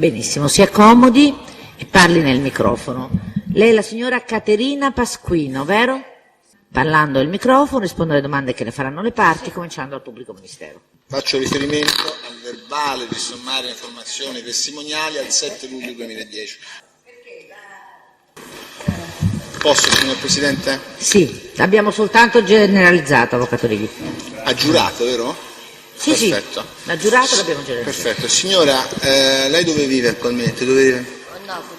Benissimo, si accomodi e parli nel microfono. Lei è la signora Caterina Pasquino, vero? Parlando al microfono, rispondo alle domande che le faranno le parti, cominciando dal pubblico ministero. Faccio riferimento al verbale di sommarie informazioni testimoniali al 7 luglio 2010. Posso, signor Presidente? Sì, abbiamo soltanto generalizzato, Avvocato Righi. Ha giurato, vero? Sì, Perfetto. sì, l'ha giurato, l'abbiamo generalizzato. Perfetto. Signora, lei dove vive attualmente? Dove vive? A Napoli.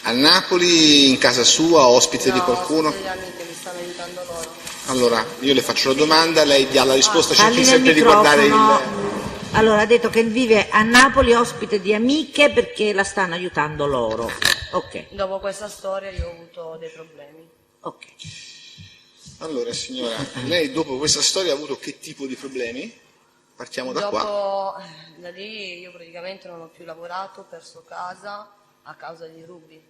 A Napoli, in casa sua, ospite di qualcuno? Ospite di amiche, mi stanno aiutando loro. Allora, io le faccio la domanda, lei dia la risposta, cerchi Parli nel sempre di guardare il... microfono. Allora, ha detto che vive a Napoli, ospite di amiche, perché la stanno aiutando loro. Ok, Dopo questa storia io ho avuto dei problemi. ok. Allora, signora, lei dopo questa storia ha avuto che tipo di problemi? Partiamo da qua. Dopo, da lì io praticamente non ho più lavorato, ho perso casa a causa di rubi.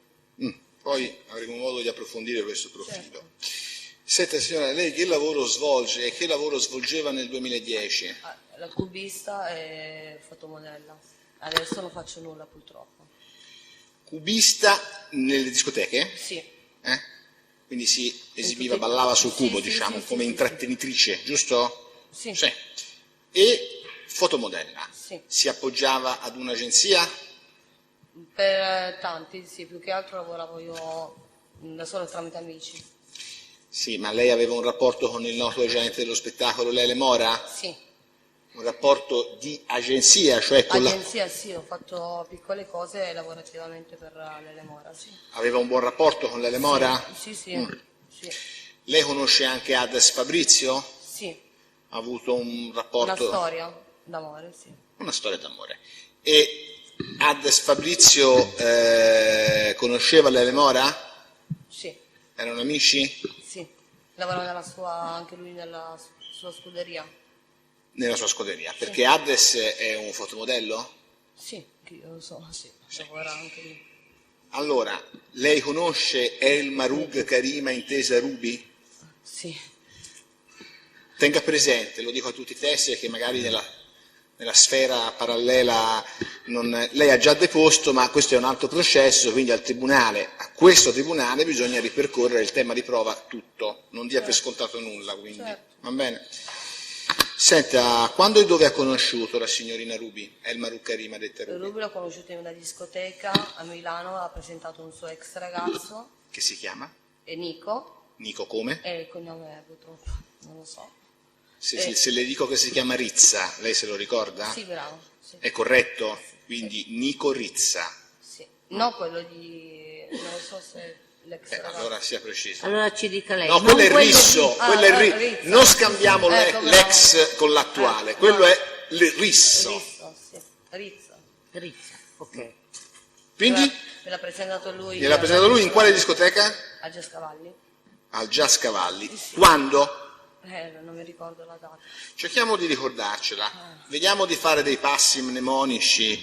Poi avremo modo di approfondire questo profilo. Certo. Senta, signora, lei che lavoro svolge e che lavoro svolgeva nel 2010? La cubista e fotomodella. Adesso non faccio nulla purtroppo. Cubista nelle discoteche? Sì. Quindi si esibiva, tutti- ballava sul sì, cubo, sì, diciamo, sì, come sì, intrattenitrice, giusto? Sì. Sì. E fotomodella? Sì. Si appoggiava ad un'agenzia? Per tanti, sì, più che altro lavoravo io da solo tramite amici. Sì, ma lei aveva un rapporto con il noto agente dello spettacolo Lele Mora? Sì. Un rapporto di agenzia, cioè con la... Agenzia sì, ho fatto piccole cose lavorativamente per Lele Mora, sì. Aveva un buon rapporto con Lele Mora? Sì, sì, sì. Lei conosce anche Ades Fabrizio? Sì, Ha avuto un una rapporto... storia d'amore, sì. Una storia d'amore. E Ades Fabrizio conosceva Lele Mora? Sì, Erano amici? sì. Lavorava anche lui nella sua scuderia. Nella sua scuderia. Perché Ades è un fotomodello? Sì, che io lo so, sì. Lavora anche lì. Allora, lei conosce El Marug Karima intesa Ruby? Sì, Tenga presente, lo dico a tutti i testi, che magari nella sfera parallela lei ha già deposto, ma questo è un altro processo, quindi a questo tribunale bisogna ripercorrere il tema di prova tutto, non dia per scontato nulla, quindi. Certo. Va bene? Senta, quando e dove ha conosciuto la signorina Ruby? El Marug Karima detta Ruby? Ruby l'ho conosciuto in una discoteca a Milano, ha presentato un suo ex ragazzo, Che si chiama? e Nico, Nico come? e il cognome purtroppo non lo so. Se le dico che si chiama Rizza, lei se lo ricorda? Sì, bravo, sì. È corretto? Quindi Nico Rizza. Sì. No, quello di... non so se l'ex ragazzo. Allora sia preciso. Allora ci dica lei. No, non quello è quello Risso, di- quello è Rizza. non scambiamo Ecco, l'ex con l'attuale, quello no. è Risso. Rizzo, sì. Rizzo. Rizza, ok. Quindi Me l'ha presentato lui. gliel'ha presentato lui in quale discoteca? A Gescavalli. Al Jazz Cavalli. Sì. Quando? Non mi ricordo la data. Cerchiamo di ricordarcela, vediamo di fare dei passi mnemonici.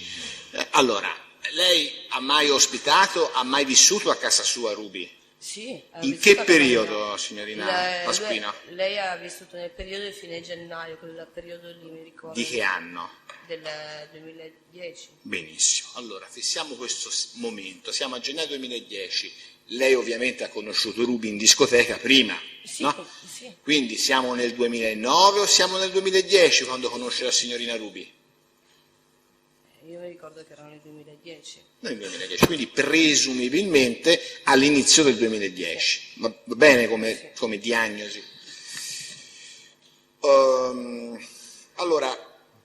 Allora, lei ha mai ospitato, ha mai vissuto a casa sua Ruby? Sì. In che periodo, signorina Pasquino? Lei ha vissuto nel periodo di fine gennaio, quel periodo lì mi ricordo. Di che anno? Del 2010. Benissimo, allora fissiamo questo momento, siamo a gennaio 2010, lei ovviamente ha conosciuto Ruby in discoteca prima, Sì, no? sì. Quindi siamo nel 2009 o siamo nel 2010 quando conosce la signorina Ruby? Io mi ricordo che era nel 2010. Nel 2010, quindi presumibilmente all'inizio del 2010, va bene come diagnosi. Allora,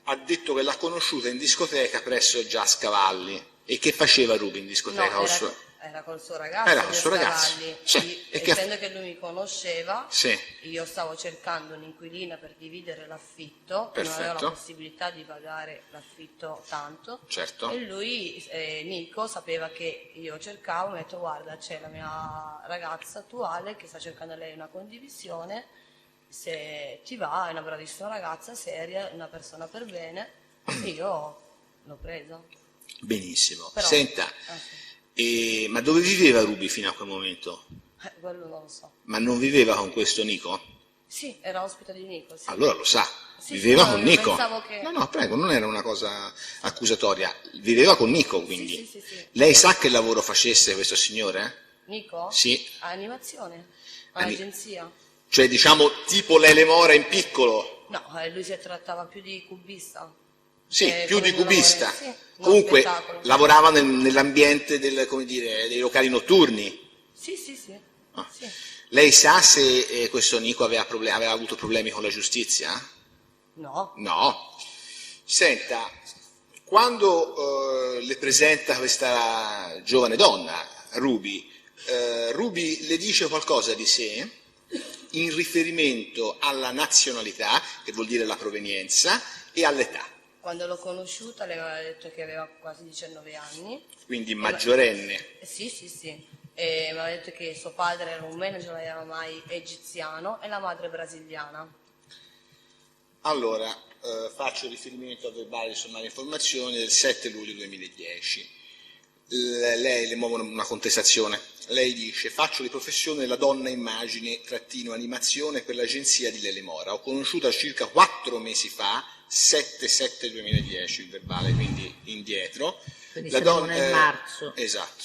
ha detto che l'ha conosciuta in discoteca presso Jazz Cavalli. E che faceva Ruby in discoteca? No, col era col suo ragazzo. Era col suo ragazzo. Gescavalli. Sì. E che Essendo che lui mi conosceva, Sì. io stavo cercando un'inquilina per dividere l'affitto, non avevo Perfetto. la possibilità di pagare l'affitto tanto. Certo. E lui, Nico, sapeva che io cercavo, mi ha detto guarda c'è la mia ragazza attuale che sta cercando lei una condivisione, se ti va, è una bravissima ragazza, seria, una persona per bene, e io l'ho presa. Benissimo. Però- Senta, sì. ma dove viveva Ruby fino a quel momento? Quello non lo so. Ma non viveva con questo Nico? Sì, era ospite di Nico, sì. Allora lo sa, Sì, viveva sì, con no, Nico. pensavo che- No, prego, non era una cosa accusatoria, viveva con Nico quindi. Sì. Lei sa che lavoro facesse questo signore? Nico? Sì. Animazione, Ani- un'agenzia. Cioè diciamo tipo Lele Mora in piccolo? No, lui si trattava più di cubista. Sì, più come di mio cubista. lavoro, sì, non Comunque spettacolo. lavorava nell'ambiente come dire, dei locali notturni. Sì. Ah. Sì. Lei sa se questo Nico aveva avuto problemi con la giustizia? No, No. Senta, quando le presenta questa giovane donna, Ruby, Ruby le dice qualcosa di sé in riferimento alla nazionalità, che vuol dire la provenienza, e all'età, quando l'ho conosciuta lei mi aveva detto che aveva quasi 19 anni. quindi maggiorenne. Sì. E mi aveva detto che suo padre era un manager della Yamai egiziano e la madre brasiliana. Allora, faccio riferimento al verbale di sommaria informazioni del 7 luglio 2010. Lei le muove una contestazione. Lei dice: faccio di professione la donna immagine trattino animazione per l'agenzia di Lele Mora. Ho conosciuta circa 4 mesi fa, 7/7/2010 il verbale, quindi indietro. Quindi La siamo nel marzo. Esatto.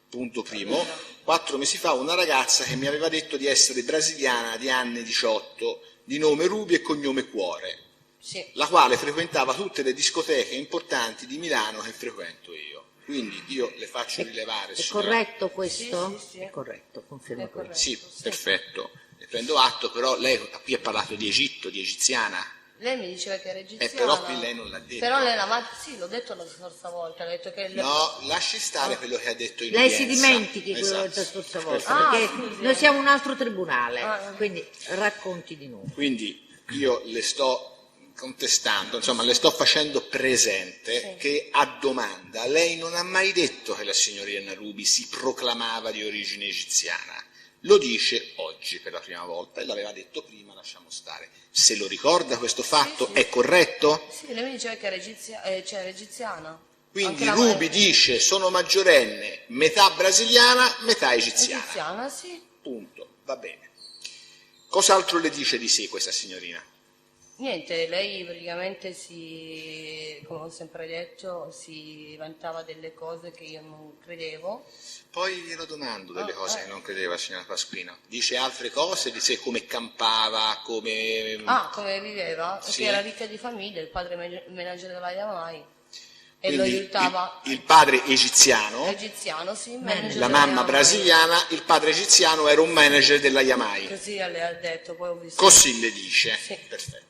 Punto primo. 4 mesi fa una ragazza che mi aveva detto di essere brasiliana di anni 18, di nome Ruby e cognome Cuore, Sì. la quale frequentava tutte le discoteche importanti di Milano che frequento io. Quindi io le faccio rilevare. È signora- corretto questo? Sì. È corretto, confermo È corretto. questo. Sì, perfetto. Ne prendo atto, però lei qui ha parlato di Egitto, di egiziana. Lei mi diceva che era egiziana. Però qui lei non l'ha detto. Però lei sì, l'ho detto la scorsa volta, ha detto che No, lasci stare quello che ha detto in Lei si udienza. dimentichi quello Esatto. della scorsa volta, Ah, perché scusi. noi siamo un altro tribunale, Ah. quindi racconti di noi. Quindi io le sto contestando, insomma le sto facendo presente Sì. che a domanda lei non ha mai detto che la signorina Ruby si proclamava di origine egiziana. Lo dice oggi per la prima volta e l'aveva detto prima, lasciamo stare. Se lo ricorda questo fatto, Sì. è corretto? Sì, lei mi diceva che era egiziana. Quindi Anche la Ruby dice sono maggiorenne, metà brasiliana, metà egiziana. egiziana, sì. Punto, va bene. Cos'altro le dice di sé questa signorina? Niente, lei praticamente come ho sempre detto, si vantava delle cose che io non credevo. Poi glielo domando delle cose eh. che non credeva, signora Pasquino. Dice altre cose, di sé come campava, come... Come viveva? Sì. Che era ricca di famiglia, il padre manager della Yamai. E lo Quindi aiutava. il padre egiziano, Egiziano, sì, manager la della mamma Yamai. brasiliana, il padre egiziano era un manager della Yamai. Così lei ha detto, poi ho visto. Così le dice. Sì. Perfetto.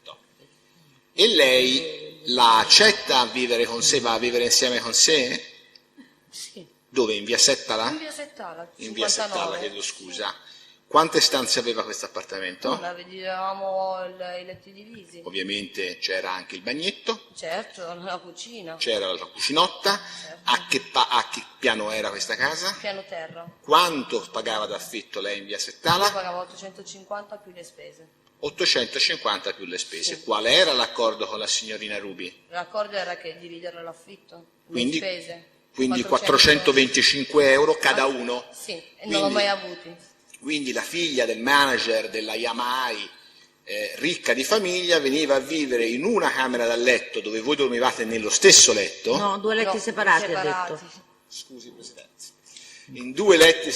E lei la accetta a vivere con sé, va a vivere insieme con sé? Sì. Dove? In via Settala? In via Settala, In via 59. Settala, chiedo scusa. Quante stanze aveva questo appartamento? Noi vedevamo i letti divisi. Ovviamente c'era anche il bagnetto, Certo, la cucina. c'era la cucinotta. Certo. A che piano era questa casa? Piano terra. Quanto pagava d'affitto lei in via Io Settala? pagavo 850 più le spese. 850 più le spese. Sì. Qual era l'accordo con la signorina Ruby? L'accordo era che dividere l'affitto, Quindi- le spese. Quindi 425 euro cada uno. Sì, e Quindi- non l'ho mai avuti. Quindi la figlia del manager della Yamai, ricca di famiglia, veniva a vivere in una camera da letto dove voi dormivate nello stesso letto. No, 2 letti No, separati, ha detto. Scusi Presidente. In 2 letti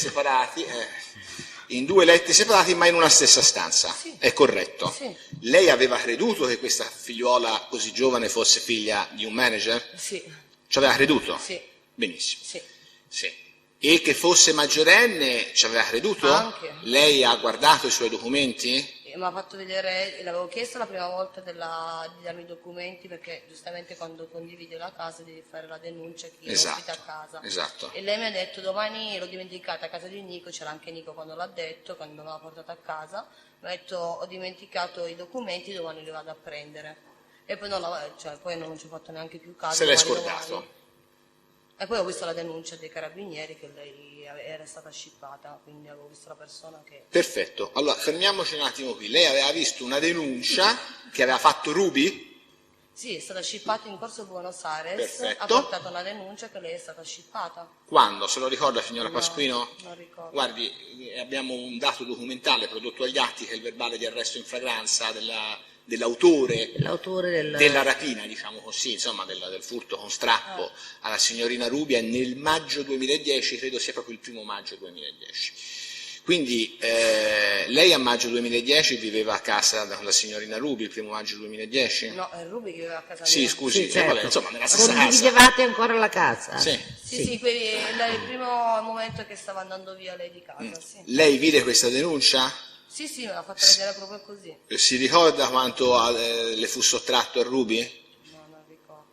separati, ma in una stessa stanza. Sì. È corretto? Sì. Lei aveva creduto che questa figliuola così giovane fosse figlia di un manager? Sì, Ci aveva creduto? sì, Benissimo. sì. Sì. E che fosse maggiorenne ci aveva creduto? Anche. Lei ha guardato i suoi documenti? E mi ha fatto vedere, l'avevo chiesto la prima volta di darmi i documenti perché giustamente quando condividi la casa devi fare la denuncia a chi Esatto, ospita a casa. esatto. E lei mi ha detto domani l'ho dimenticata a casa di Nico, c'era anche Nico quando l'ha detto, quando me l'ha portata a casa, mi ha detto ho dimenticato i documenti, domani li vado a prendere. E poi poi non ci ho fatto neanche più caso. Se l'è domani, scordato. domani. E poi ho visto la denuncia dei carabinieri che lei era stata scippata, quindi avevo visto la persona che... Perfetto. Allora, fermiamoci un attimo qui. Lei aveva visto una denuncia che aveva fatto Ruby? Sì, è stata scippata in Corso Buenos Aires, Perfetto. ha portato una denuncia che lei è stata scippata. Quando? Se lo ricorda, signora No, Pasquino? non ricordo. Guardi, abbiamo un dato documentale prodotto agli atti, che è il verbale di arresto in flagranza dell'autore della rapina, diciamo così, insomma, del furto con strappo alla signorina Rubia nel maggio 2010, credo sia proprio il 1° maggio 2010. Quindi lei a maggio 2010 viveva a casa con la signorina Rubi, il 1° maggio 2010? No, è Rubi che viveva a casa Sì, mia. scusi, Sì, certo. vabbè, insomma, nella stessa casa. Condividevate ancora la casa? Sì. Sì, il primo momento che stava andando via lei di casa, sì. Lei vide questa denuncia? Sì, me l'ha fatta vedere proprio così. Si ricorda quanto le fu sottratto a Rubi? No, non ricordo.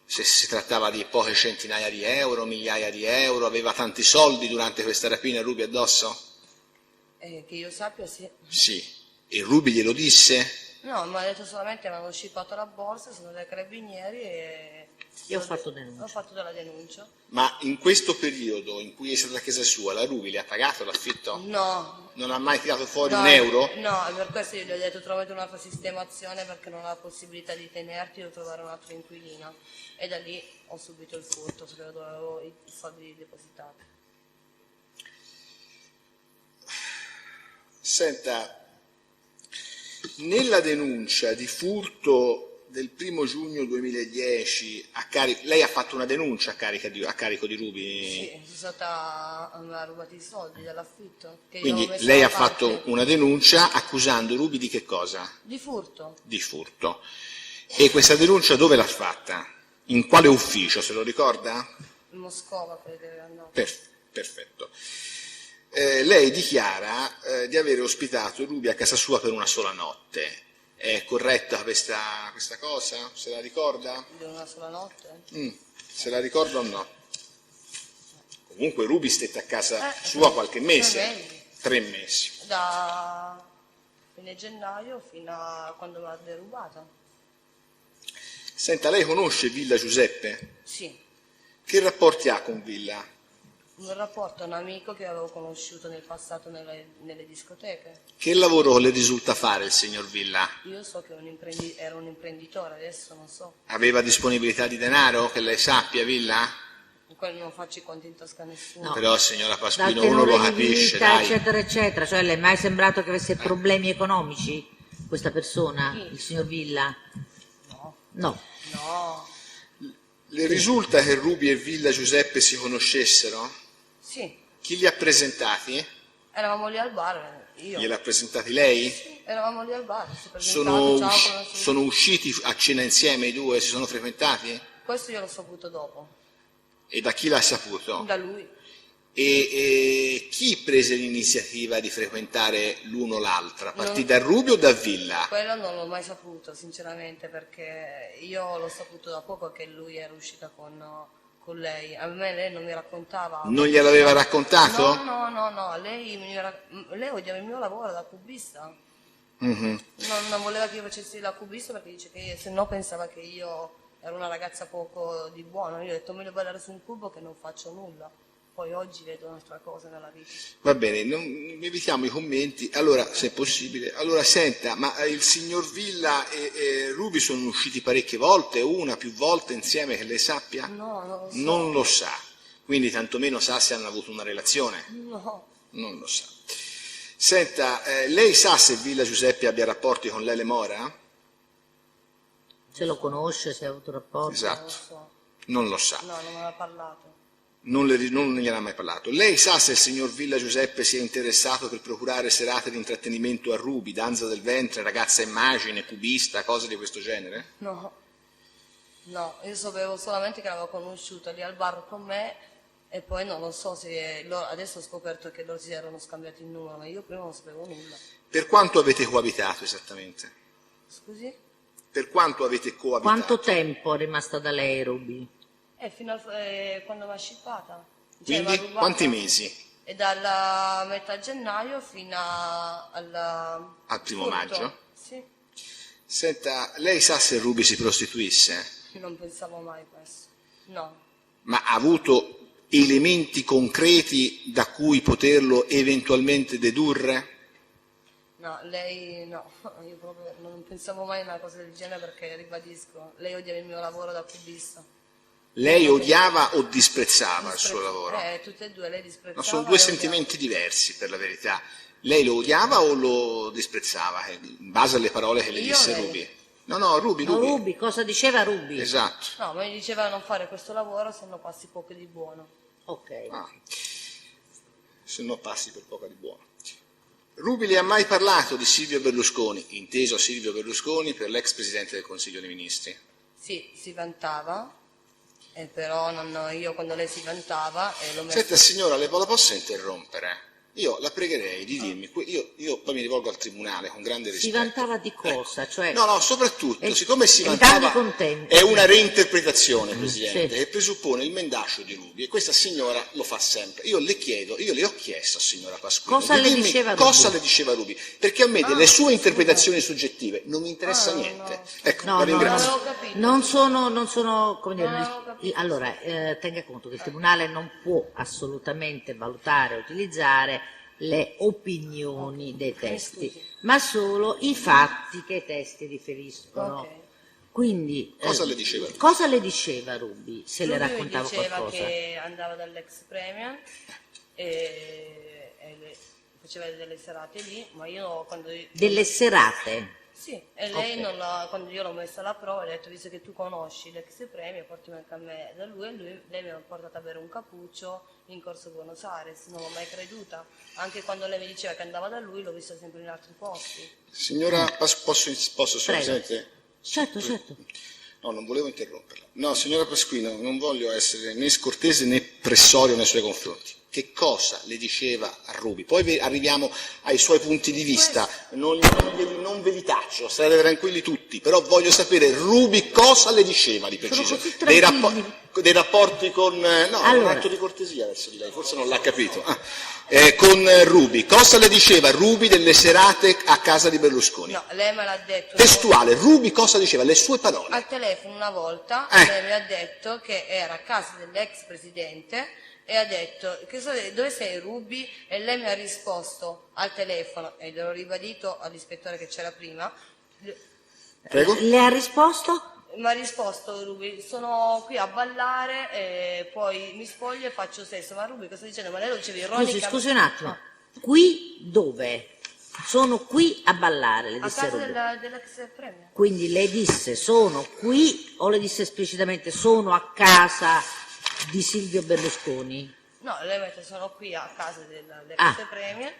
Se si trattava di poche centinaia di euro, migliaia di euro, aveva tanti soldi durante questa rapina Rubi addosso? Che io sappia, sì. Sì. E Rubi glielo disse? No, mi ha detto solamente che avevano scippato la borsa, sono dei carabinieri e... Io ho fatto denuncia. Ho fatto della denuncia. Ma in questo periodo in cui è stata a casa sua, la Rubi le ha pagato l'affitto? No. Non ha mai tirato fuori No, un euro? No, per questo io gli ho detto trovate un'altra sistemazione perché non ho la possibilità di tenerti, devo trovare un altro inquilino. E da lì ho subito il furto perché avevo i soldi depositati. Senta, nella denuncia di furto del 1° giugno 2010, lei ha fatto una denuncia a carico di Rubi? Sì, mi ha rubato i soldi dall'affitto. Quindi lei ha fatto una denuncia accusando Rubi di che cosa? Di furto. Di furto. E questa denuncia dove l'ha fatta? In quale ufficio, se lo ricorda? In Moscova, credo. No. Perfetto. Lei dichiara di aver ospitato Rubi a casa sua per una sola notte. È corretta questa cosa? Se la ricorda? Di una sola notte? Se la ricorda o no? Comunque Rubi stette a casa sua qualche mese. 3 mesi. Da fine gennaio fino a quando l'ha derubata. Senta, lei conosce Villa Giuseppe? Sì. Che rapporti ha con Villa? Un rapporto a un amico che avevo conosciuto nel passato nelle discoteche. Che lavoro le risulta fare il signor Villa? Io so che era un imprenditore, adesso non so. Aveva disponibilità di denaro, che lei sappia, Villa? Quello non faccio i conti in tasca a nessuno. No. Però, signora Dal Pasquino, uno lo tenore di capisce, vita, dai. eccetera, eccetera. Cioè, le è mai sembrato che avesse problemi economici questa persona, Chi? il signor Villa? No. No. No. Le risulta che Rubi e Villa Giuseppe si conoscessero? Sì. Chi li ha presentati? Eravamo lì al bar, io. Glieli ha presentati lei? Eravamo lì al bar, si è presentato, ciao. Sono usciti a cena insieme i due? Si sono frequentati? Questo io l'ho saputo dopo. E da chi l'ha saputo? Da lui. E chi prese l'iniziativa di frequentare l'uno o l'altra? Partì da Rubi o da Villa? Quello non l'ho mai saputo, sinceramente, perché io l'ho saputo da poco che lui era uscita con lei. A me lei non mi raccontava. Non gliel'aveva raccontato? No. Lei odiava il mio lavoro da cubista. Mm-hmm. Non voleva che io facessi la cubista perché dice che se no pensava che io ero una ragazza poco di buono. Io ho detto meglio ballare su un cubo che non faccio nulla. Poi oggi vedo un'altra cosa nella vita. Va bene, evitiamo i commenti. Allora, se è possibile. Allora, senta, ma il signor Villa e Rubi sono usciti parecchie volte, una, più volte insieme, che lei sappia? No, non lo so. Non lo sa. Quindi tantomeno sa se hanno avuto una relazione? No. Non lo sa. Senta, lei sa se Villa Giuseppe abbia rapporti con Lele Mora? Se lo conosce, se ha avuto rapporti. Esatto. Non lo so. Non lo sa. No, non me l'ha parlato. Non gliene ha mai parlato. Lei sa se il signor Villa Giuseppe si è interessato per procurare serate di intrattenimento a Rubi, danza del ventre, ragazza immagine, cubista, cose di questo genere? No, io sapevo solamente che l'avevo conosciuta lì al bar con me e poi non lo so se adesso ho scoperto che loro si erano scambiati il numero, ma io prima non sapevo nulla. Per quanto avete coabitato esattamente? Scusi? Per quanto avete coabitato? Quanto tempo è rimasta da lei, Rubi? Fino a quando mi ha scippata. Quindi quanti mesi? E dalla metà gennaio fino al 1° maggio? Sì, Senta, lei sa se Rubi si prostituisse? non pensavo mai questo. No, Ma ha avuto elementi concreti da cui poterlo eventualmente dedurre? No, lei no, io proprio non pensavo mai a una cosa del genere perché, ribadisco, lei odiava il mio lavoro da cubista. Lei odiava o disprezzava il suo lavoro? Tutte e due, lei disprezzava. No, sono due e sentimenti diversi, per la verità. Lei lo odiava o lo disprezzava? In base alle parole che le Io disse lei. Ruby. No, Ruby. No, Ruby, cosa diceva Ruby? Esatto. odiava. No, ma mi diceva non fare questo lavoro se no passi poco di buono. Ok. Ah, se no passi per poco di buono. Ruby le ha mai parlato di Silvio Berlusconi, inteso Silvio Berlusconi per l'ex Presidente del Consiglio dei Ministri? Sì, si vantava, però io quando lei si vantava l'ho messo... Senta signora, la posso interrompere? Io la pregherei di dirmi, io poi mi rivolgo al Tribunale con grande Si rispetto. vantava di cosa? Cioè, No, soprattutto, E- siccome si e vantava, dammi contenti. è una reinterpretazione, Presidente, sì. che presuppone il mendacio di Ruby, e questa signora lo fa sempre. Io le ho chiesto, signora Pasquini, Cosa di le dirmi diceva cosa Ruby? le diceva Ruby, perché a me delle sue interpretazioni soggettive non mi interessa niente. no. Ecco, No, la no, ringrazio. avevo capito. non sono, come dire, Non avevo capito. allora, tenga conto che il Tribunale non può assolutamente valutare, utilizzare le opinioni dei testi, scusi. ma solo i fatti che i testi riferiscono. Ok. Quindi, Cosa le diceva Ruby? cosa le diceva Ruby, se le Ruby mi raccontava diceva qualcosa? che andava dall'ex premier e le faceva delle serate lì, ma io quando... Delle serate? Sì, e lei Ok. quando io l'ho messa alla prova, le ho detto, visto che tu conosci l'ex premier, portami anche a me da lui, lei mi ha portato a bere un cappuccio in Corso Buenos Aires, non l'ho mai creduta. Anche quando lei mi diceva che andava da lui, l'ho vista sempre in altri posti. Signora, posso signor Prego. Presidente? Certo. No, non volevo interromperla. No, signora Pasquino, non voglio essere né scortese né pressorio nei suoi confronti. Che cosa le diceva a Ruby? Poi arriviamo ai suoi punti di vista, non ve li taccio, state tranquilli tutti, però voglio sapere Ruby cosa le diceva di preciso. così tranquilli. Dei rapporti con... No, è un Allora. atto di cortesia verso di lei, forse non l'ha capito. Con Ruby, cosa le diceva Ruby delle serate a casa di Berlusconi? No, lei me l'ha detto... Testuale, Ruby cosa diceva? Le sue parole. Al telefono una volta lei mi ha detto che era a casa dell'ex presidente e ha detto dove sei Ruby? E lei mi ha risposto al telefono, e gliel'ho ribadito all'ispettore che c'era prima, Prego? Le ha risposto? mi ha risposto Ruby, sono qui a ballare e poi mi spoglio e faccio sesso. Ma Ruby cosa dicendo? Ma lei lo diceva ironica. Scusi un attimo, qui dove? Sono qui a ballare, le A disse casa Ruby. dell'ex premier. Quindi le disse sono qui o le disse esplicitamente sono a casa di Silvio Berlusconi? No, lei mi ha detto sono qui a casa dell'ex Ah. premier.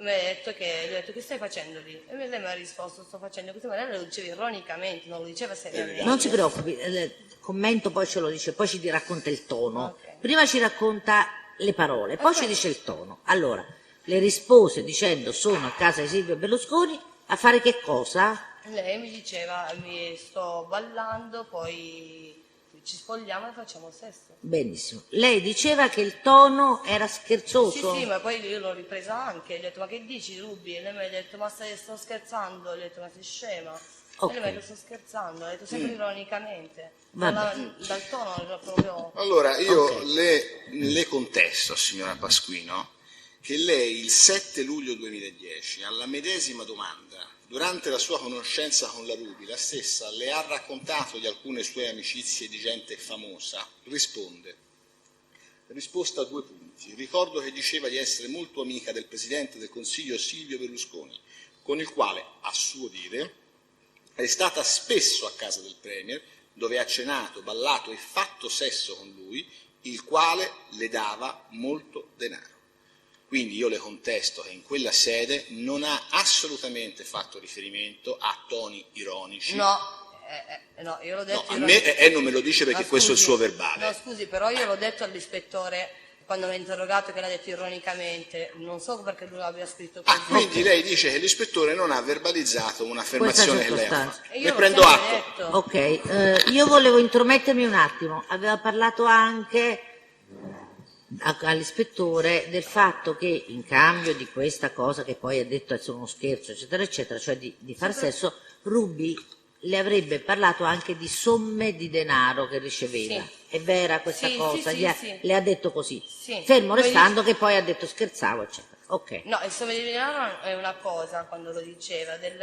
Mi ha detto gli ho detto che stai facendo lì? E lei mi ha risposto sto facendo così, ma lei lo diceva ironicamente, non lo diceva seriamente. Non si preoccupi, il commento poi ce lo dice, poi ci racconta il tono. Ok. Prima ci racconta le parole, poi ci dice il tono. Allora, le rispose dicendo sono a casa di Silvio Berlusconi a fare che cosa? Lei mi diceva mi sto ballando, poi ci spogliamo e facciamo sesso. Benissimo. Lei diceva che il tono era scherzoso? Sì, ma poi io l'ho ripresa anche, gli ho detto ma che dici Ruby? E lei mi ha detto ma sto scherzando, gli ho detto ma sei scema? Ok. E lei mi ha detto sto scherzando, ha detto sempre ironicamente. Vabbè. Dal tono era proprio... Allora, io Ok. le contesto, signora Pasquino, che lei il 7 luglio 2010, alla medesima domanda, durante la sua conoscenza con la Ruby, la stessa le ha raccontato di alcune sue amicizie di gente famosa, risponde. Risposta a 2 punti. Ricordo che diceva di essere molto amica del Presidente del Consiglio Silvio Berlusconi, con il quale, a suo dire, è stata spesso a casa del Premier, dove ha cenato, ballato e fatto sesso con lui, il quale le dava molto denaro. Quindi io le contesto che in quella sede non ha assolutamente fatto riferimento a toni ironici. No, io l'ho detto... No, a me non me lo dice perché No, questo è il scusi. suo verbale. No, scusi, però io l'ho detto all'ispettore quando mi ha interrogato che l'ha detto ironicamente, non so perché lui l'abbia scritto così. Quindi lei dice che l'ispettore non ha verbalizzato un'affermazione che lei ha circostanza. fatto. E io Ne l'ho prendo sempre atto. detto. Ok, io volevo intromettermi un attimo. Aveva parlato anche all'ispettore del fatto che in cambio di questa cosa che poi ha detto essere uno scherzo, eccetera, eccetera, cioè di far sesso, Ruby le avrebbe parlato anche di somme di denaro che riceveva. Sì. È vera questa Sì, cosa? sì, Gli ha- sì. Le ha detto così. Sì. Fermo Poi restando che poi ha detto scherzavo, eccetera. Ok. No, il somme di denaro è una cosa quando lo diceva, del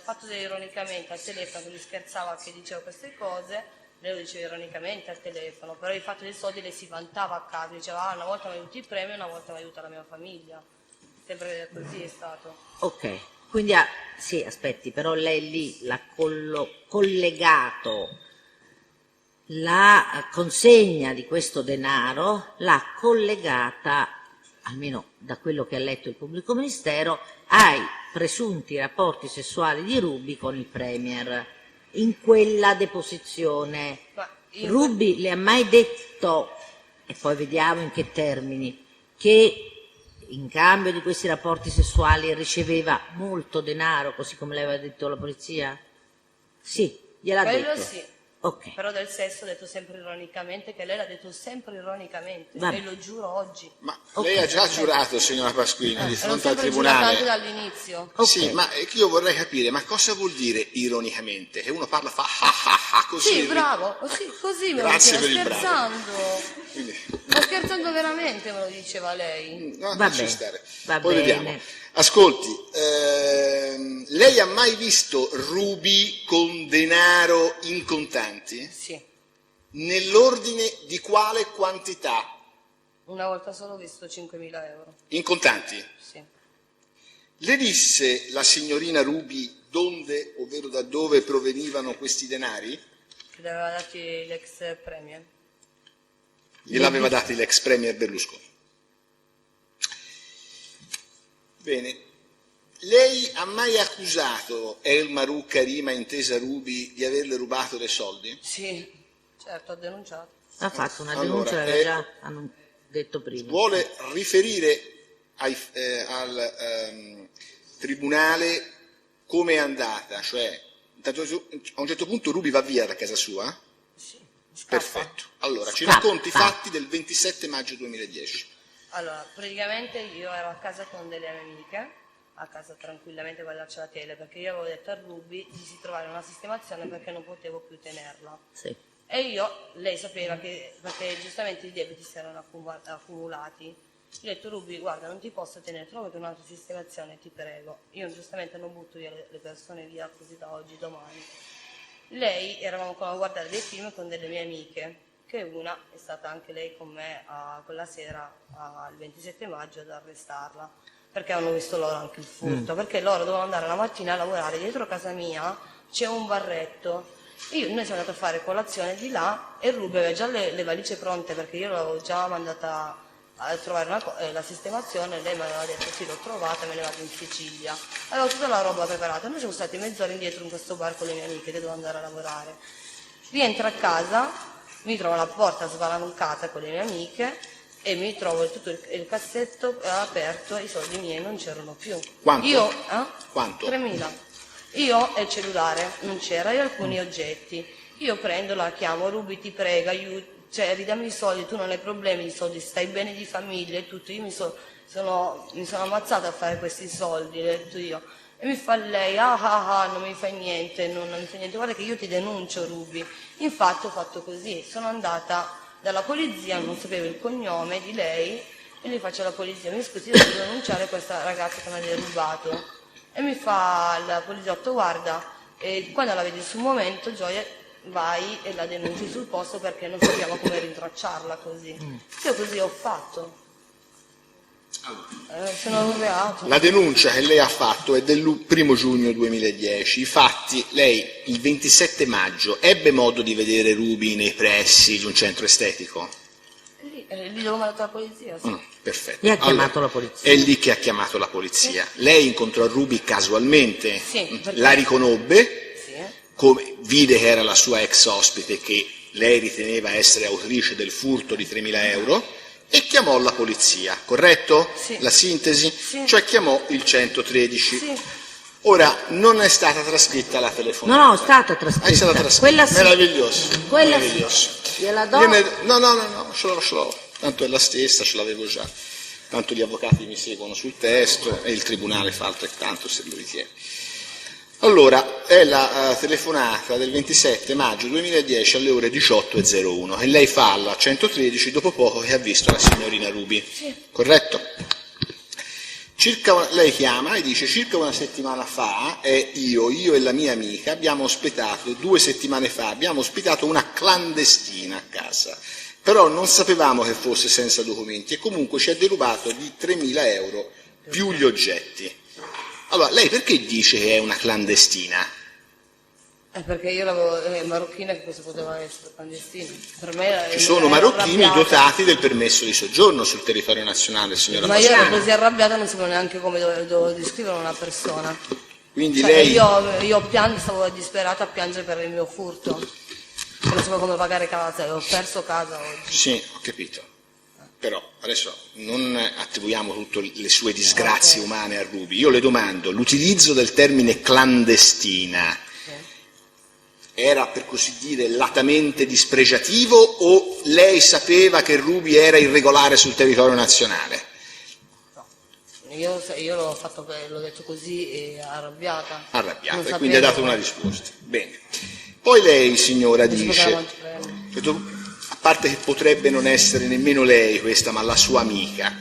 fatto che ironicamente al telefono lui scherzava che diceva queste cose, lei lo diceva ironicamente al telefono, però il fatto dei soldi lei si vantava a casa, diceva una volta mi aiuti il premio, una volta mi aiuta la mia famiglia, sempre così è stato. Ok, quindi sì, aspetti, però lei lì l'ha collegato la consegna di questo denaro, l'ha collegata, almeno da quello che ha letto il pubblico ministero, ai presunti rapporti sessuali di Ruby con il Premier in quella deposizione. Ruby le ha mai detto, e poi vediamo in che termini, che in cambio di questi rapporti sessuali riceveva molto denaro, così come le aveva detto la polizia? Sì, gliel'ha Quello detto. sì. Ok. Però del sesso ho detto sempre ironicamente, che lei l'ha detto sempre ironicamente, Vabbè. e lo giuro oggi. Ma lei ha già giurato, signora Pasquini, di L'ho fronte al sempre giurato anche tribunale. dall'inizio. Ok. Sì, ma io vorrei capire, ma cosa vuol dire ironicamente? Che uno parla, fa così. Sì, bravo, sì, così me lo Grazie diceva, per il bravo. scherzando. Quindi, Ma scherzando veramente me lo diceva lei. no, Va lasci bene, stare. va Poi bene. vediamo. Ascolti, lei ha mai visto Ruby con denaro in contanti? Sì, Nell'ordine di quale quantità? una volta solo ho visto 5.000 euro. In contanti? Sì. Le disse la signorina Ruby donde, ovvero da dove provenivano questi denari? Che le aveva dati l'ex premier. Gliel'aveva dati l'ex premier Berlusconi. Bene. Lei ha mai accusato Elmaru Karima, intesa Ruby, di averle rubato dei soldi? Sì, certo, ho denunciato. Ha fatto una Allora, denuncia, l'aveva già detto prima. Vuole riferire al tribunale come è andata? Cioè, a un certo punto Ruby va via da casa sua? Sì, scappa. Perfetto. Allora, ci Scappa. racconti i fatti del 27 maggio 2010. Allora, praticamente io ero a casa con delle amiche, a casa tranquillamente a guardarci la tele, perché io avevo detto a Ruby di si trovare una sistemazione perché non potevo più tenerla. Sì. E lei sapeva che, perché giustamente i debiti si erano accumulati, gli ho detto Ruby, guarda, non ti posso tenere, trovati un'altra sistemazione, ti prego. Io giustamente non butto via le persone via così da oggi, domani. Lei, eravamo a guardare dei film con delle mie amiche, che una è stata anche lei con me quella sera, il 27 maggio, ad arrestarla, perché hanno visto loro anche il furto, perché loro dovevano andare la mattina a lavorare, dietro casa mia c'è un barretto. Noi siamo andati a fare colazione di là e Ruby aveva già le valigie pronte, perché io l'avevo già mandata a trovare la sistemazione, lei mi aveva detto sì, l'ho trovata, me ne vado in Sicilia. Avevo tutta la roba preparata, noi siamo stati mezz'ora indietro in questo bar con le mie amiche che dovevano andare a lavorare. Rientro a casa, mi trovo la porta spalancata con le mie amiche e mi trovo tutto il cassetto aperto e i soldi miei non c'erano più. Quanto? Quanto? Quanto? 3.000. Io e il cellulare non c'era, e alcuni oggetti. Io prendo, la chiamo, Ruby ti prego, aiuto. Cioè, ridammi i soldi, tu non hai problemi di soldi, stai bene di famiglia e tutto. Io mi sono ammazzata a fare questi soldi, le ho detto io. E mi fa lei, non mi fai niente, non mi fai niente, guarda che io ti denuncio Ruby. Infatti ho fatto così, sono andata dalla polizia, non sapevo il cognome di lei, e gli faccio alla polizia, mi scusi, devo denunciare questa ragazza che mi ha derubato. E mi fa il poliziotto, guarda, quando la vedi sul momento, Gioia, vai e la denunci sul posto perché non sappiamo come rintracciarla così. Io così ho fatto. Sono un reato. La denuncia che lei ha fatto è del 1 giugno 2010. I fatti, lei il 27 maggio ebbe modo di vedere Ruby nei pressi di un centro estetico? Lì dove mi ha dato la polizia, sì. Perfetto. Lì ha chiamato la polizia. È lì che ha chiamato la polizia. Lei incontrò Ruby casualmente? Sì, perché- La riconobbe? Sì. Vide che era la sua ex ospite, che lei riteneva essere autrice del furto di 3.000 euro, e chiamò la polizia, corretto? Sì. La sintesi? Sì. Cioè chiamò il 113. Sì. Ora, non è stata trascritta la telefonata. No, è stata trascritta. È stata trascritta. Quella sì. Meraviglioso. Quella meraviglioso. sì. Gliela do. No, ce l'ho. Tanto è la stessa, ce l'avevo già. Tanto gli avvocati mi seguono sul testo e il tribunale fa altrettanto se lo ritiene. Allora, è la telefonata del 27 maggio 2010 alle ore 18:01 e lei fa alla 113 dopo poco che ha visto la signorina Ruby. Sì. Corretto? Lei chiama e dice: circa una settimana fa io e la mia amica abbiamo ospitato, 2 settimane fa, abbiamo ospitato una clandestina a casa, però non sapevamo che fosse senza documenti e comunque ci ha derubato di 3.000 euro più gli oggetti. Allora, lei perché dice che è una clandestina? Perché io l'avevo marocchina, che cosa poteva essere clandestina? Per me Ci sono marocchini dotati del permesso di soggiorno sul territorio nazionale, signora Ma io ero Pasquale. così arrabbiata, non sapevo neanche come dovevo descrivere una persona. Quindi Cioè, lei... io stavo disperata a piangere per il mio furto. Non sapevo come pagare casa, ho perso casa oggi. Sì, ho capito. Però adesso non attribuiamo tutte le sue disgrazie umane a Ruby. Io le domando, l'utilizzo del termine clandestina era, per così dire, latamente dispregiativo o lei sapeva che Ruby era irregolare sul territorio nazionale? No. Io l'ho detto così e arrabbiata. Arrabbiata, Non e quindi ha dato sapevo. una risposta. Bene. Poi lei, signora, Non sapevo dice, quanto a parte che potrebbe non essere nemmeno lei questa, ma la sua amica,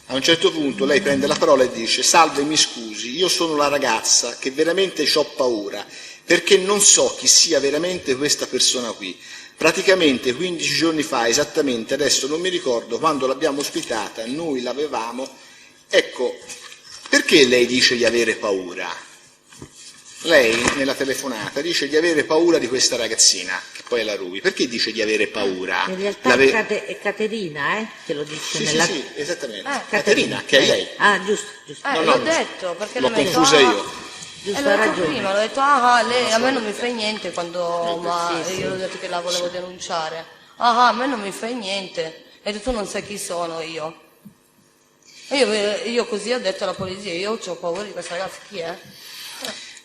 a un certo punto lei prende la parola e dice: salve, mi scusi, io sono la ragazza che veramente c'ho paura, perché non so chi sia veramente questa persona qui. Praticamente 15 giorni fa, esattamente, adesso non mi ricordo, quando l'abbiamo ospitata, noi l'avevamo. Ecco, perché lei dice di avere paura? Lei, nella telefonata, dice di avere paura di questa ragazzina, che poi è la Ruby. Perché dice di avere paura? In realtà è Caterina, che lo dice Sì, nella... sì, esattamente. Caterina, Caterina, che è lei. Ah, giusto. No, l'ho no, detto, perché l'ho l'ho detto, confusa io. Giusto, l'ho ha detto ragione. prima, l'ho detto, lei, a me non mi fa niente quando sì, io l'ho detto che la volevo denunciare. A me non mi fa niente. E tu non sai chi sono io. E io così ho detto alla polizia, io ho paura di questa ragazza, chi è?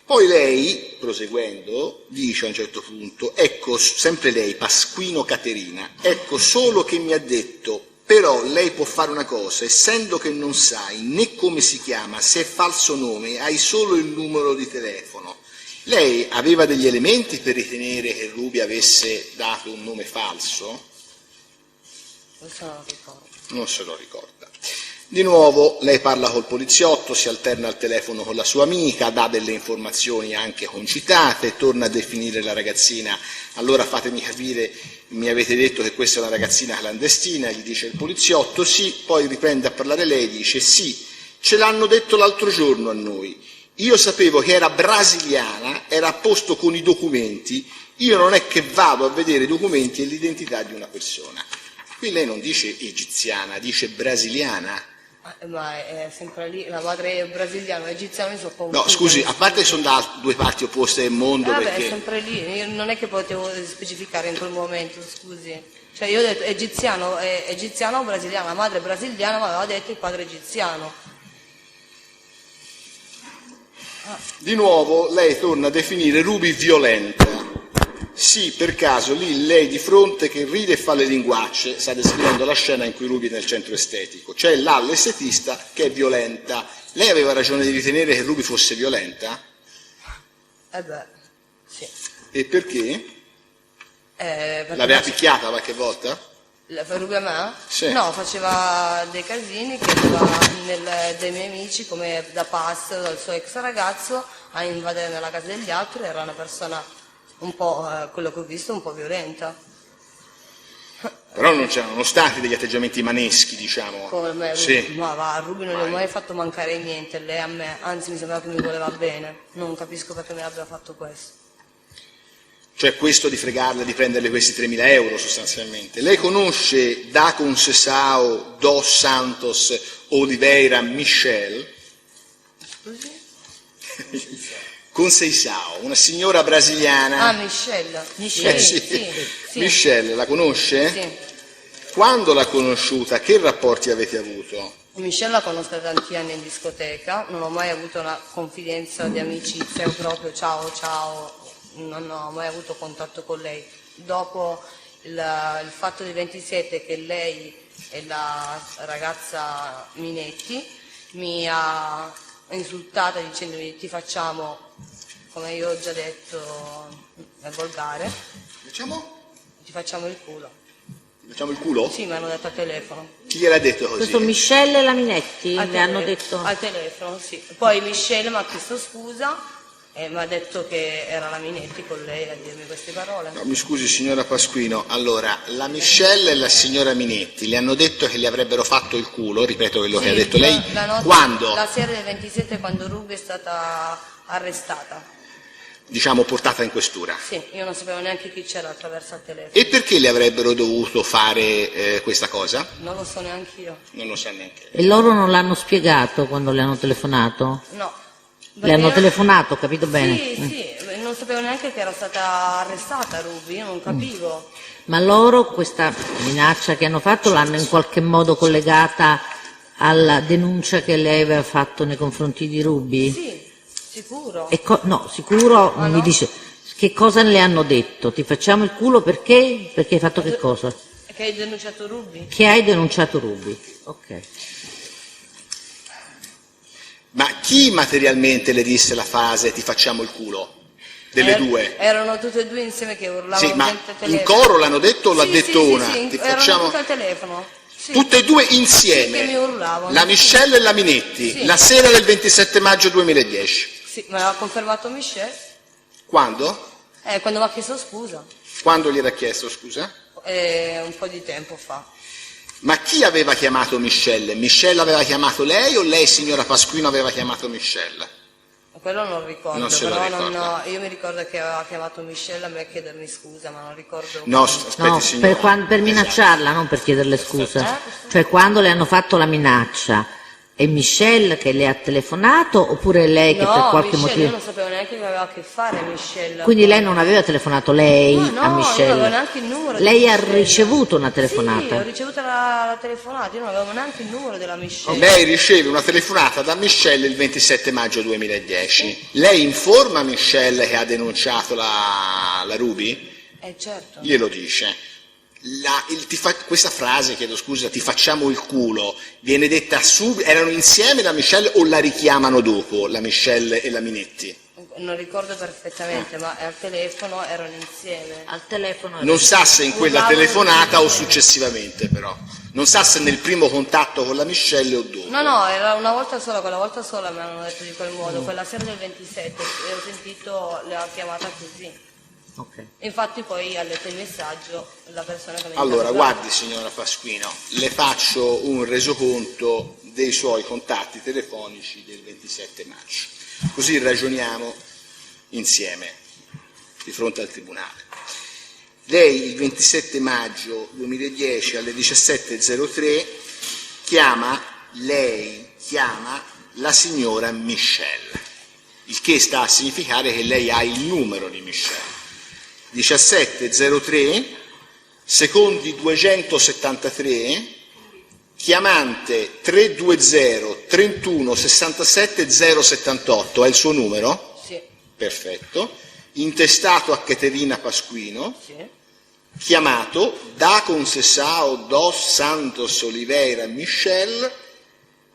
Poi lei, proseguendo, dice a un certo punto, ecco, sempre lei, Pasquino Caterina, ecco solo che mi ha detto, però lei può fare una cosa, essendo che non sai né come si chiama, se è falso nome, hai solo il numero di telefono. Lei aveva degli elementi per ritenere che Ruby avesse dato un nome falso? Questo non lo ricordo. Non se lo ricorda. Di nuovo lei parla col poliziotto, si alterna al telefono con la sua amica, dà delle informazioni anche concitate, torna a definire la ragazzina. Allora fatemi capire, mi avete detto che questa è una ragazzina clandestina, gli dice il poliziotto, sì, poi riprende a parlare lei, dice sì, ce l'hanno detto l'altro giorno a noi. Io sapevo che era brasiliana, era a posto con i documenti, io non è che vado a vedere i documenti e l'identità di una persona. Qui lei non dice egiziana, dice brasiliana. Ma è sempre lì, la madre è brasiliana, egiziana, mi sono confusa. No, scusi, a parte che sono da due parti opposte del mondo, Vabbè, perché... è sempre lì, io non è che potevo specificare in quel momento, scusi. Cioè io ho detto egiziano o brasiliano, la madre è brasiliana, ma aveva detto il padre egiziano. Di nuovo lei torna a definire Ruby violenta. Sì, per caso, lì lei di fronte che ride e fa le linguacce, sta descrivendo la scena in cui Ruby è nel centro estetico. C'è là l'estetista che è violenta. Lei aveva ragione di ritenere che Ruby fosse violenta? Sì. E perché? Perché L'aveva picchiata qualche volta? Ruby a me? Sì. No, faceva dei casini, chiedeva dei miei amici come da pass dal suo ex ragazzo a invadere nella casa degli altri, era una persona un po', quello che ho visto, un po' violenta. Però non c'erano stati degli atteggiamenti maneschi, diciamo. Come me, Sì. ma va, a Ruby non gli ho mai fatto mancare niente, lei a me, anzi mi sembrava che mi voleva bene, non capisco perché mi abbia fatto questo. Cioè questo di fregarle, di prenderle questi 3.000 euro sostanzialmente. Lei conosce da Conceição, Dos Santos, Oliveira, Michel? Scusi? Conceição, una signora brasiliana. Michelle. Sì. Michel, la conosce? Sì. Quando l'ha conosciuta, che rapporti avete avuto? Michelle la conosco da tanti anni in discoteca, non ho mai avuto una confidenza di amicizia, proprio ciao, non ho mai avuto contatto con lei. Dopo il fatto del 27 che lei e la ragazza Minetti mi ha insultata dicendomi ti facciamo, come io ho già detto, è volgare, Diciamo? ti facciamo il culo. Facciamo il culo? Sì, mi hanno detto al telefono. Chi gliel'ha detto così? Questo Michelle e la Minetti Al le hanno telefono, detto... al telefono, sì. Poi Michelle mi ha chiesto scusa e mi ha detto che era la Minetti con lei a dirmi queste parole. No, mi scusi signora Pasquino, allora la Michelle e la signora Minetti le hanno detto che le avrebbero fatto il culo, ripeto quello che ha Sì, detto lei, la notte- quando? La sera del 27, quando Ruby è stata arrestata. Diciamo portata in questura. Sì, io non sapevo neanche chi c'era attraverso il telefono. E perché le avrebbero dovuto fare questa cosa? Non lo so neanche io. Non lo sa neanche lei. E loro non l'hanno spiegato quando le hanno telefonato? No. Le hanno Perché io- telefonato, capito bene? Sì, non sapevo neanche che era stata arrestata Ruby, io non capivo. Ma loro questa minaccia che hanno fatto l'hanno in qualche modo collegata alla denuncia che lei aveva fatto nei confronti di Ruby? Sì, sicuro. E no, sicuro Ah, mi no? dice che cosa le hanno detto? Ti facciamo il culo perché? Perché hai fatto che cosa? Che hai denunciato Ruby? Che hai denunciato Ruby. Ok. Ma chi materialmente le disse la frase ti facciamo il culo? Delle due? Erano tutte e due insieme che urlavano Sì, ma dentro il in telefono. coro l'hanno detto o l'ha Sì, detto sì, una? Sì, Ti erano facciamo... tutte al telefono. Sì. Tutte e due Sì, che mi insieme, urlavano. la Michelle e la Minetti, Sì. la sera del 27 maggio 2010. Sì, me l'ha confermato Michelle. Quando? Quando mi ha chiesto scusa. Quando gliel'ha chiesto, scusa? Un po' di tempo fa. Ma chi aveva chiamato Michelle? Michelle aveva chiamato lei o lei, signora Pasquino, aveva chiamato Michelle? Quello non ricordo, Non se lo però ricorda. io mi ricordo che aveva chiamato Michelle a me a chiedermi scusa, ma non ricordo. No, aspetti No, signora. per minacciarla, non per chiederle scusa. Eh? Cioè quando le hanno fatto la minaccia, è Michelle che le ha telefonato oppure lei che per No, qualche Michelle, io motivo... non sapevo neanche che aveva a che fare Michelle. Quindi lei non aveva telefonato lei No, a io non avevo Michelle? neanche il numero di Lei ha Michelle. ricevuto una Sì, telefonata? ho ricevuto la telefonata, io non avevo neanche il numero della Michelle. Lei riceve una telefonata da Michelle il 27 maggio 2010. Lei informa Michelle che ha denunciato la Ruby? Certo. Glielo dice. Questa frase, chiedo scusa, ti facciamo il culo, viene detta subito, erano insieme la Michelle o la richiamano dopo, la Michelle e la Minetti? Non ricordo perfettamente, ma al telefono erano insieme. Al telefono... Non sa se in quella Urlavano telefonata o insieme. successivamente però. Non sa se nel primo contatto con la Michelle o dopo. No, era una volta sola, quella volta sola mi hanno detto di quel modo, quella sera del 27, e ho sentito, le ha chiamata così. Ok. Infatti poi ha letto il messaggio la persona che mi ha Allora, interrogato. guardi signora Pasquino, le faccio un resoconto dei suoi contatti telefonici del 27 maggio, così ragioniamo insieme di fronte al Tribunale. Lei il 27 maggio 2010 alle 17.03 chiama la signora Michelle, il che sta a significare che lei ha il numero di Michelle. 17.03, secondi 273, chiamante 320 31 67 078, è il suo numero? Sì, Perfetto. Intestato a Caterina Pasquino, sì. chiamato da Concesao dos Santos Oliveira Michel,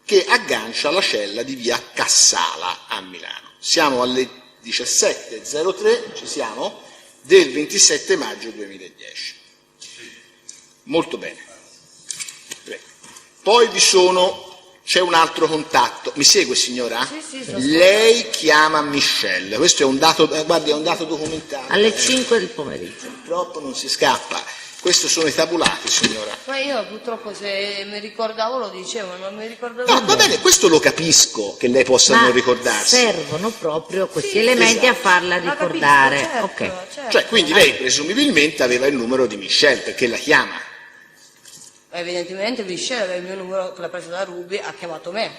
che aggancia la cella di via Cassala a Milano. Siamo alle 17.03, ci siamo? Del 27 maggio 2010. Molto bene. Prego. Poi c'è un altro contatto. Mi segue signora? Sì, sto Lei chiama Michelle. Questo è un dato, guardi, è un dato documentario. Alle 5 del pomeriggio. Purtroppo non si scappa. Questi sono i tabulati, signora. Ma io purtroppo se mi ricordavo lo dicevo, non mi ricordavo. No, va bene, questo lo capisco che lei possa Ma non ricordarsi. servono proprio questi Sì, elementi esatto. a farla Ma capisco, ricordare. certo, Ok. certo. Cioè, quindi lei presumibilmente aveva il numero di Michelle perché la chiama. Evidentemente Michelle aveva il mio numero che l'ha preso da Ruby, ha chiamato me.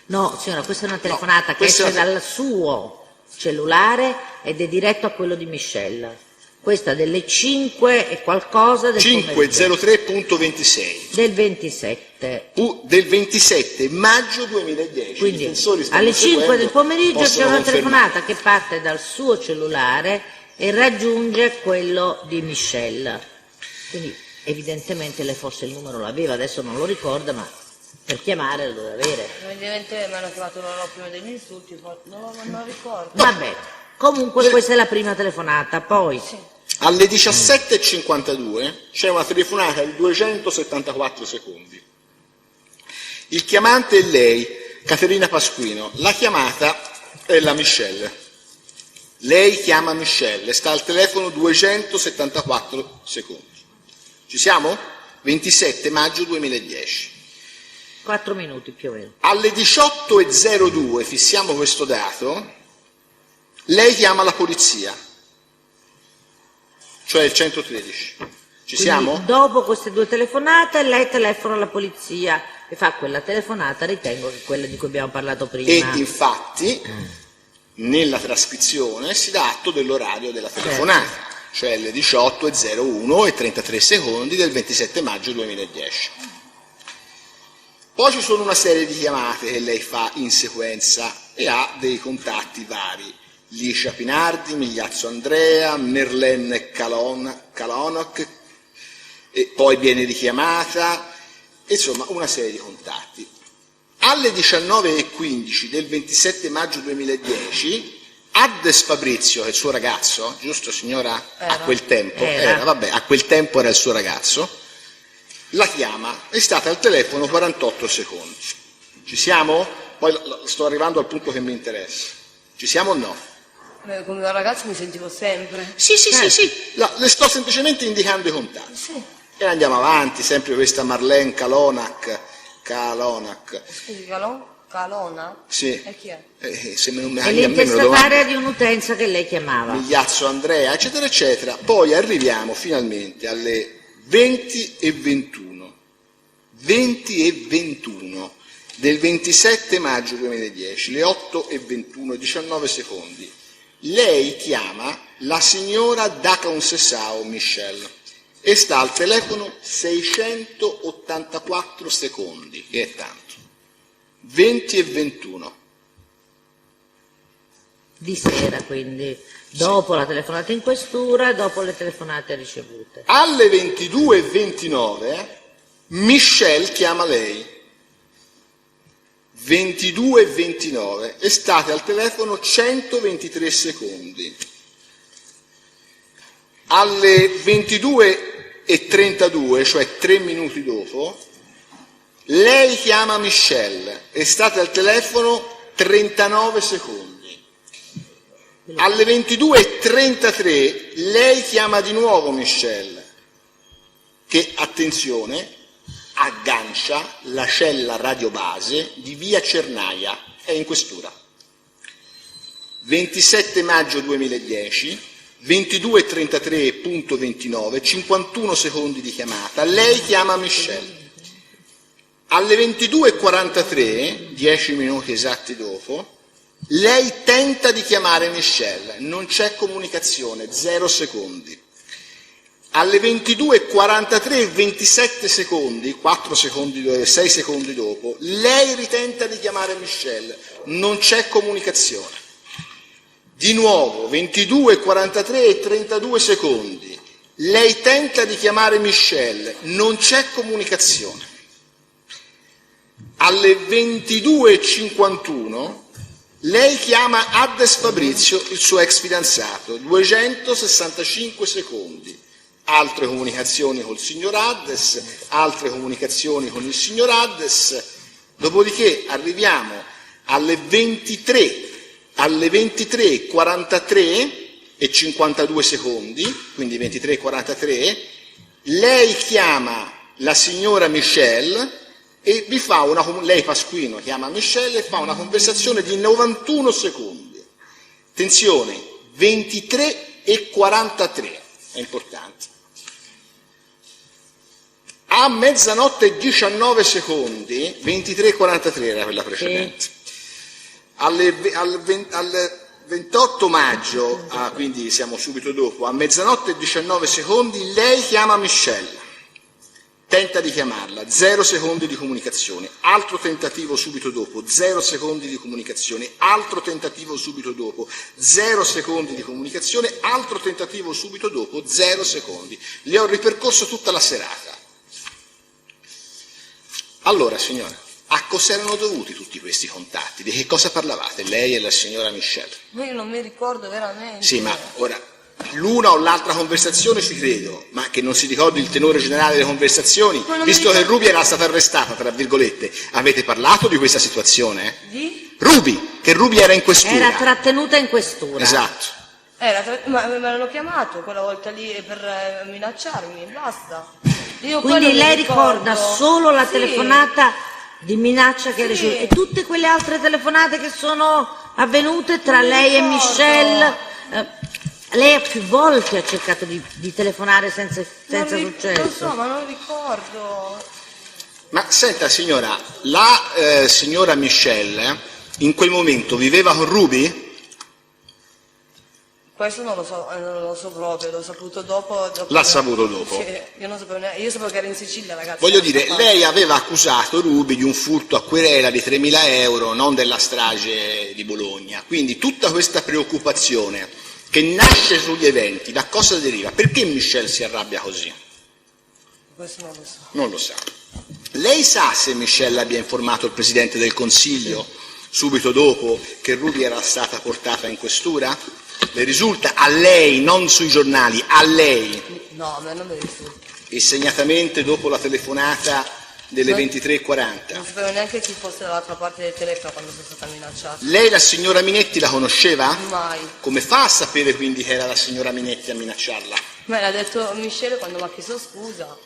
No, signora, questa è una telefonata che questa esce è una- dal suo cellulare ed è diretto a quello di Michelle. Questa delle 5 e qualcosa del pomeriggio. 503.26 Del 27. del 27 maggio 2010. I Quindi difensori stanno alle 5 seguendo, del pomeriggio c'è possono una confermare. telefonata che parte dal suo cellulare e raggiunge quello di Michelle. Quindi evidentemente lei forse il numero l'aveva, adesso non lo ricorda, ma per chiamare lo deve avere. Evidentemente mi hanno chiamato loro prima degli insulti, non ricordo. Va bene. Comunque questa è la prima telefonata, poi Sì. Alle 17:52 c'è una telefonata di 274 secondi. Il chiamante è lei, Caterina Pasquino. La chiamata è la Michelle. Lei chiama Michelle, sta al telefono 274 secondi. Ci siamo? 27 maggio 2010. 4 minuti più o meno. Alle 18:02, fissiamo questo dato, lei chiama la polizia, cioè il 113. Ci siamo? Quindi, dopo queste 2 telefonate, lei telefona alla polizia e fa quella telefonata, ritengo che è quella di cui abbiamo parlato prima. E infatti, nella trascrizione si dà atto dell'orario della telefonata, cioè le 18:01 e 33 secondi del 27 maggio 2010. Poi ci sono una serie di chiamate che lei fa in sequenza e ha dei contatti vari. Licia Pinardi, Migliazzo Andrea, Merlene Calonoc, e poi viene richiamata, insomma una serie di contatti. Alle 19:15 del 27 maggio 2010, Addes Fabrizio, che è il suo ragazzo, giusto signora? Era. A quel tempo, a quel tempo era il suo ragazzo, la chiama, è stata al telefono 48 secondi. Ci siamo? Poi sto arrivando al punto che mi interessa. Ci siamo o no? Come da ragazzo mi sentivo sempre. Sì. Le sto semplicemente indicando i contatti. Sì. E andiamo avanti, sempre questa Marlene Calonac. Scusi, Calona? Sì. E chi è? Se non mi È a me me lo l'intestataria domandi. di un'utenza che lei chiamava. Migliazzo Andrea, eccetera, eccetera. Poi arriviamo finalmente alle 20:21. 20:21 del 27 maggio 2010, le 8:21 e 19 secondi. Lei chiama la signora Daconsesao Michelle e sta al telefono 684 secondi, che è tanto. 20:21. Di sera, quindi, dopo la telefonata in questura, dopo le telefonate ricevute. Alle 22:29 Michelle chiama lei. 22:29 e state al telefono 123 secondi. Alle 22:32, cioè 3 minuti dopo, lei chiama Michelle e state al telefono 39 secondi. Alle 22:33 lei chiama di nuovo Michelle, che, attenzione, aggancia la cella radiobase di via Cernaia, è in questura. 27 maggio 2010, 22:33.29, 51 secondi di chiamata, lei chiama Michelle. Alle 22:43, 10 minuti esatti dopo, lei tenta di chiamare Michelle, non c'è comunicazione, 0 secondi. Alle 22:43 e 27 secondi, 6 secondi dopo, lei ritenta di chiamare Michelle, non c'è comunicazione. Di nuovo, 22:43 e 32 secondi, lei tenta di chiamare Michelle, non c'è comunicazione. Alle 22:51 lei chiama Addes Fabrizio, il suo ex fidanzato, 265 secondi. Altre comunicazioni col signor Addes, altre comunicazioni con il signor Addes, dopodiché arriviamo alle 23:43 e 52 secondi, quindi 23:43, lei chiama la signora Michelle e lei Pasquino chiama Michelle e fa una conversazione di 91 secondi. Attenzione, 23:43, è importante. A mezzanotte e 19 secondi, 23:43 era quella precedente, sì. Al 28 maggio, quindi siamo subito dopo, a mezzanotte e 19 secondi, lei chiama Michelle, tenta di chiamarla, 0 secondi di comunicazione, altro tentativo subito dopo, 0 secondi di comunicazione, altro tentativo subito dopo, 0 secondi di comunicazione, altro tentativo subito dopo, 0 secondi. Le ho ripercorso tutta la serata. Allora, signora, a cosa erano dovuti tutti questi contatti? Di che cosa parlavate, lei e la signora Michelle? Io non mi ricordo veramente. Sì, ma ora l'una o l'altra conversazione ci credo, ma che non si ricordi il tenore generale delle conversazioni, visto che Ruby era stata arrestata, tra virgolette, avete parlato di questa situazione? Di? Ruby, che Ruby era in questura. Era trattenuta in questura. Esatto. Ma me l'hanno chiamato quella volta lì per minacciarmi, basta. Io Quindi quello lei mi ricordo. ricorda solo la Sì. telefonata di minaccia che ha Sì. ricevuto e tutte quelle altre telefonate che sono avvenute tra Non mi lei e ricordo. Michelle. Lei più volte ha cercato di telefonare senza successo. Non so, ma non ricordo. Ma senta signora, la signora Michelle in quel momento viveva con Ruby? Questo non lo so proprio, l'ho saputo dopo. L'ha saputo dopo? Sì, io non sapevo neanche, io sapevo che era in Sicilia, ragazzi. Voglio dire, lei aveva accusato Ruby di un furto a querela di 3.000 euro, non della strage di Bologna. Quindi tutta questa preoccupazione che nasce sugli eventi, da cosa deriva? Perché Michelle si arrabbia così? Questo non lo so. Non lo sa. Lei sa se Michelle abbia informato il Presidente del Consiglio subito dopo che Ruby era stata portata in questura? Le risulta a lei, non sui giornali, a lei, No, a me non mi risulta. e segnatamente dopo la telefonata delle 23:40. Non sapevo neanche chi fosse dall'altra parte del telefono quando sono stata minacciata. Lei la signora Minetti la conosceva? Mai. Come fa a sapere quindi che era la signora Minetti a minacciarla? Me l'ha detto Michele quando mi ha chiesto scusa.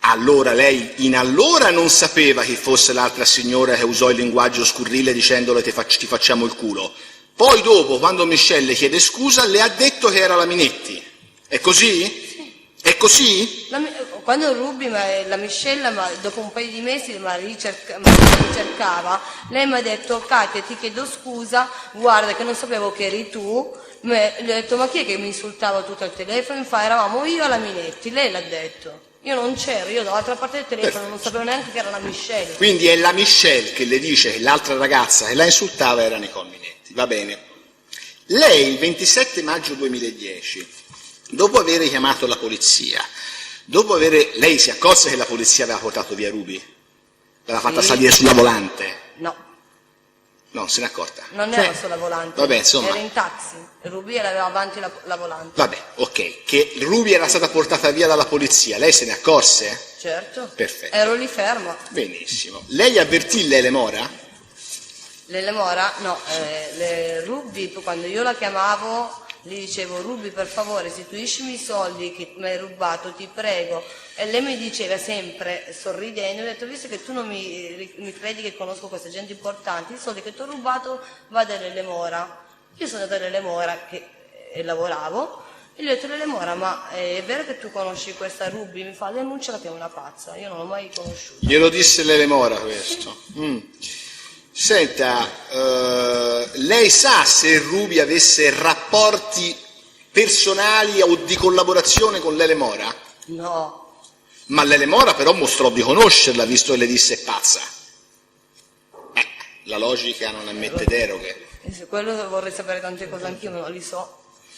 Allora lei in allora non sapeva chi fosse l'altra signora che usò il linguaggio scurrile dicendole ti facciamo il culo. Poi dopo, quando Michelle le chiede scusa, le ha detto che era la Minetti. È così? Sì. È così? Quando Ruby, la Michelle, dopo un paio di mesi mi ricercava, lei mi ha detto: Katia, ti chiedo scusa, guarda che non sapevo che eri tu. Le ho detto: ma chi è che mi insultava tutto al telefono? Mi fa: eravamo io e la Minetti. Lei l'ha detto. Io non c'ero, io dall'altra parte del telefono non sapevo neanche che era la Michelle. Quindi è la Michelle che le dice che l'altra ragazza che la insultava era Nicole Minetti. Va bene. Lei il 27 maggio 2010, dopo aver chiamato la polizia, lei si accorse che la polizia aveva portato via Ruby? L'aveva fatta salire sulla volante? No, No, non se n'è accorta. non Cioè, era sulla volante. vabbè, insomma. Era in taxi. Ruby aveva avanti la volante. Vabbè, ok. Che Ruby era stata portata via dalla polizia, lei se ne accorse? Certo. Perfetto. Ero lì ferma. Benissimo. Lei avvertì Lele Mora? Le Mora, no, le Ruby, quando io la chiamavo, gli dicevo: Ruby, per favore, restituiscimi i soldi che mi hai rubato, ti prego. E lei mi diceva sempre, sorridendo, ho detto: visto che tu non mi credi che conosco questa gente importante, i soldi che ti ho rubato va da Lele Mora. Io sono andata da Lele Mora e lavoravo, e gli ho detto: Lele Mora, ma è vero che tu conosci questa Ruby? Mi fa: denunciala che è una pazza, io non l'ho mai conosciuta. Glielo disse Lele Mora questo. Senta, lei sa se Ruby avesse rapporti personali o di collaborazione con Lele Mora? No. Ma Lele Mora però mostrò di conoscerla, visto che le disse è pazza. La logica non ammette deroghe. E su quello vorrei sapere tante cose anch'io, ma non li so.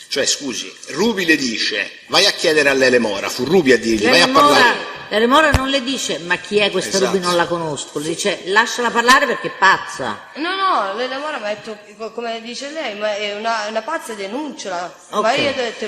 Cioè, scusi, Ruby le dice, vai a chiedere a Lele Mora, fu Ruby a dirgli, vai a parlare. Lele Mora non le dice ma chi è questa Esatto. Ruby, non la conosco, le dice lasciala parlare perché è pazza. No, Lele Mora mi ha detto, come dice lei, ma è una pazza, denunciala. Ok. Ma io ho detto,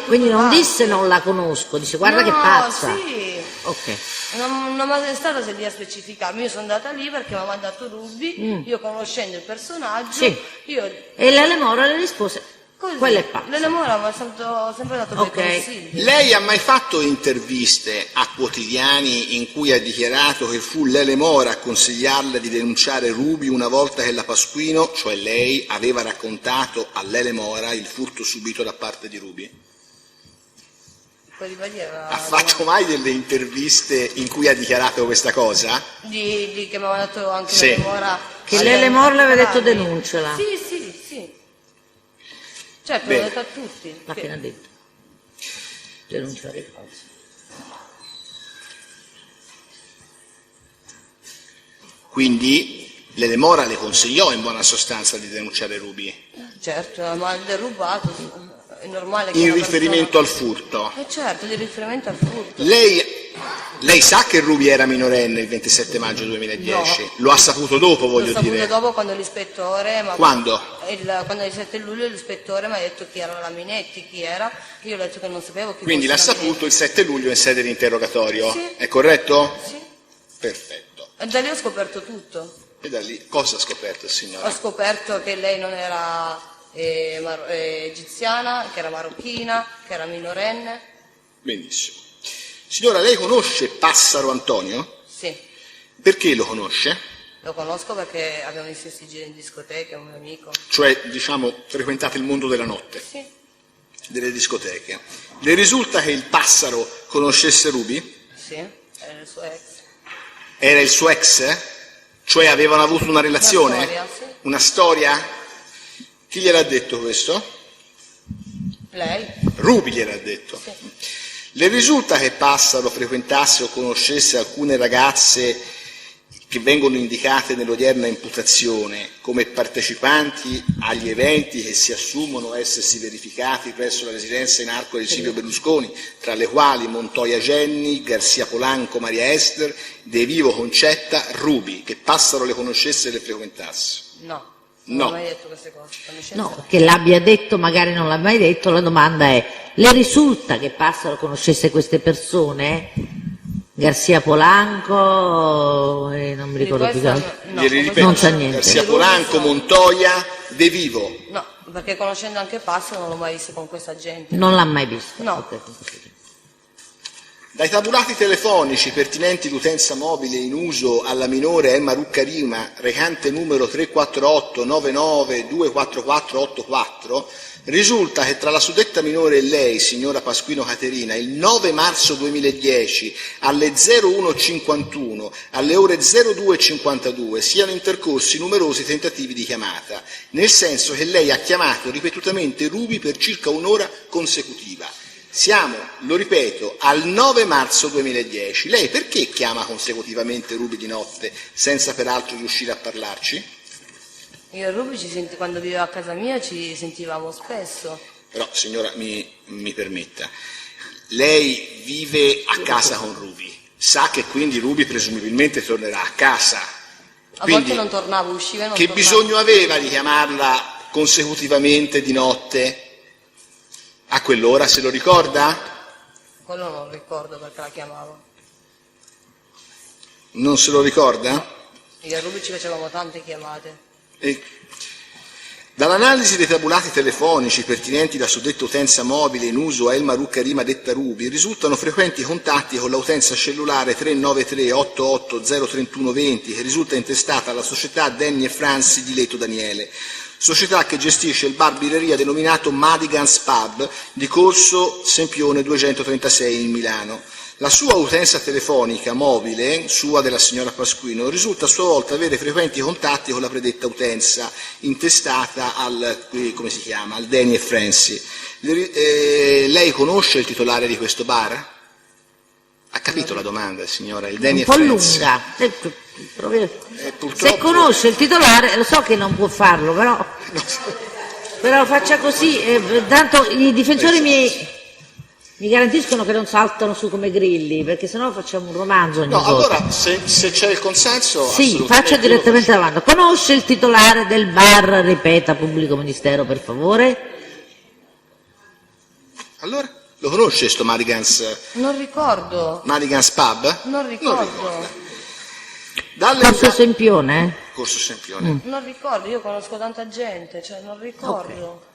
Quindi non disse non la conosco, dice guarda che è pazza. Sì. Ok. Non mi è stata lì a specificarmi, io sono andata lì perché mi ha mandato Ruby, io conoscendo il personaggio, Sì. io E Lele Mora le rispose così, quella è pazza. Lele Mora mi ha sempre dato Ok. dei consigli. Lei ha mai fatto interviste a quotidiani in cui ha dichiarato che fu Lele Mora a consigliarle di denunciare Ruby una volta che la Pasquino, cioè lei, aveva raccontato a Lele Mora il furto subito da parte di Ruby? Puoi ribadire la Ha fatto mai delle interviste in cui ha dichiarato questa cosa? di che mi aveva dato anche Sì. Lele Mora? Che Sì, Lele Mora le aveva detto anni. denunciala. Sì. Certo, Bene. l'ho detto a tutti. Ma che- che ne ha detto? Denunciare il falso. Quindi Lele Mora le consigliò in buona sostanza di denunciare Ruby Certo, ma il derubato è normale che in una riferimento persona... al furto. certo, di riferimento al furto. Lei Lei sa che Ruby era minorenne il 27 maggio 2010? No. Lo ha saputo dopo, voglio L'ho dire. saputo dopo quando l'ispettore... Quando? Quando il 7 luglio l'ispettore mi ha detto chi era la Minetti, chi era. Io ho detto che non sapevo chi Quindi l'ha fosse la saputo il 7 luglio in sede di interrogatorio, Sì. è corretto? Minetti. Sì. Perfetto. E da lì ho scoperto tutto. E da lì cosa ha scoperto il signore? Ho scoperto che lei non era egiziana, che era marocchina, che era minorenne. Benissimo. Signora, lei conosce Passaro Antonio? Sì, Perché lo conosce? lo conosco perché abbiamo gli stessi giri in discoteca, è un mio amico. Cioè, diciamo, frequentate il mondo della notte, Sì, delle discoteche. Le risulta che il Passaro conoscesse Ruby? sì, era il suo ex. Era il suo ex? Cioè avevano avuto una relazione? Una storia, sì. Una storia? Chi gliel'ha detto questo? Lei? Ruby gliel'ha detto. Sì. Le risulta che Passaro frequentasse o conoscesse alcune ragazze che vengono indicate nell'odierna imputazione come partecipanti agli eventi che si assumono essersi verificati presso la residenza in Arco di Silvio Berlusconi, tra le quali Montoya Genni, Garcia Polanco, Maria Ester, De Vivo Concetta, Ruby, che Passaro le conoscesse e le frequentasse? No, No. non ho mai detto queste cose. No, che l'abbia detto, magari non l'ha mai detto, la domanda è, le risulta che Passaro conoscesse queste persone? Garcia Polanco, non mi ricordo più. No, Glieli ripeto, Non sa niente. Garcia Polanco, Montoya, De Vivo. No, perché conoscendo anche Passaro non l'ho mai visto con questa gente. Non l'ha mai visto. No. Ok. Dai tabulati telefonici pertinenti l'utenza mobile in uso alla minore Emma Ruccarima, recante numero 348 99 24484, risulta che tra la suddetta minore e lei, signora Pasquino Caterina, il 9 marzo 2010 alle 01:51, alle ore 02:52 siano intercorsi numerosi tentativi di chiamata, nel senso che lei ha chiamato ripetutamente Ruby per circa un'ora consecutiva. Siamo, lo ripeto, al 9 marzo 2010. Lei perché chiama consecutivamente Ruby di notte senza peraltro riuscire a parlarci? Io e Ruby quando viveva a casa mia ci sentivamo spesso. Però, signora, mi permetta, lei vive a casa con Ruby, sa che quindi Ruby presumibilmente tornerà a casa. A Quindi, volte non tornavo, usciva e non che tornavo. bisogno aveva di chiamarla consecutivamente di notte? A quell'ora se lo ricorda? Quello non ricordo perché la chiamavo. Non se lo ricorda? Io e Ruby ci facevamo tante chiamate. Dall'analisi dei tabulati telefonici pertinenti alla suddetta utenza mobile in uso a Elma Ruccarima detta Ruby, risultano frequenti contatti con la utenza cellulare 393 88 031 20 che risulta intestata alla società Denny e Franzi di Leto Daniele, società che gestisce il bar birreria denominato Madigan's Pub di Corso Sempione 236 in Milano. La sua utenza telefonica mobile, sua della signora Pasquino, risulta a sua volta avere frequenti contatti con la predetta utenza intestata al, come si chiama, al Denny e Franzi. Lei conosce il titolare di questo bar? Ha capito la domanda, signora? Il Denny Un e po' Franzi. lunga. Purtroppo... Se conosce il titolare, lo so che non può farlo, però faccia così, tanto i difensori mi garantiscono che non saltano su come grilli, perché sennò facciamo un romanzo ogni No, volta. allora, se c'è il consenso... Sì, assolutamente faccia io lo direttamente faccio. la domanda. Conosce il titolare del bar, ripeta, pubblico ministero, per favore? Allora, lo conosce sto Madigan's Pub? Non ricordo. Dalle Corso Sempione? Corso Sempione. Non ricordo, io conosco tanta gente, cioè non ricordo.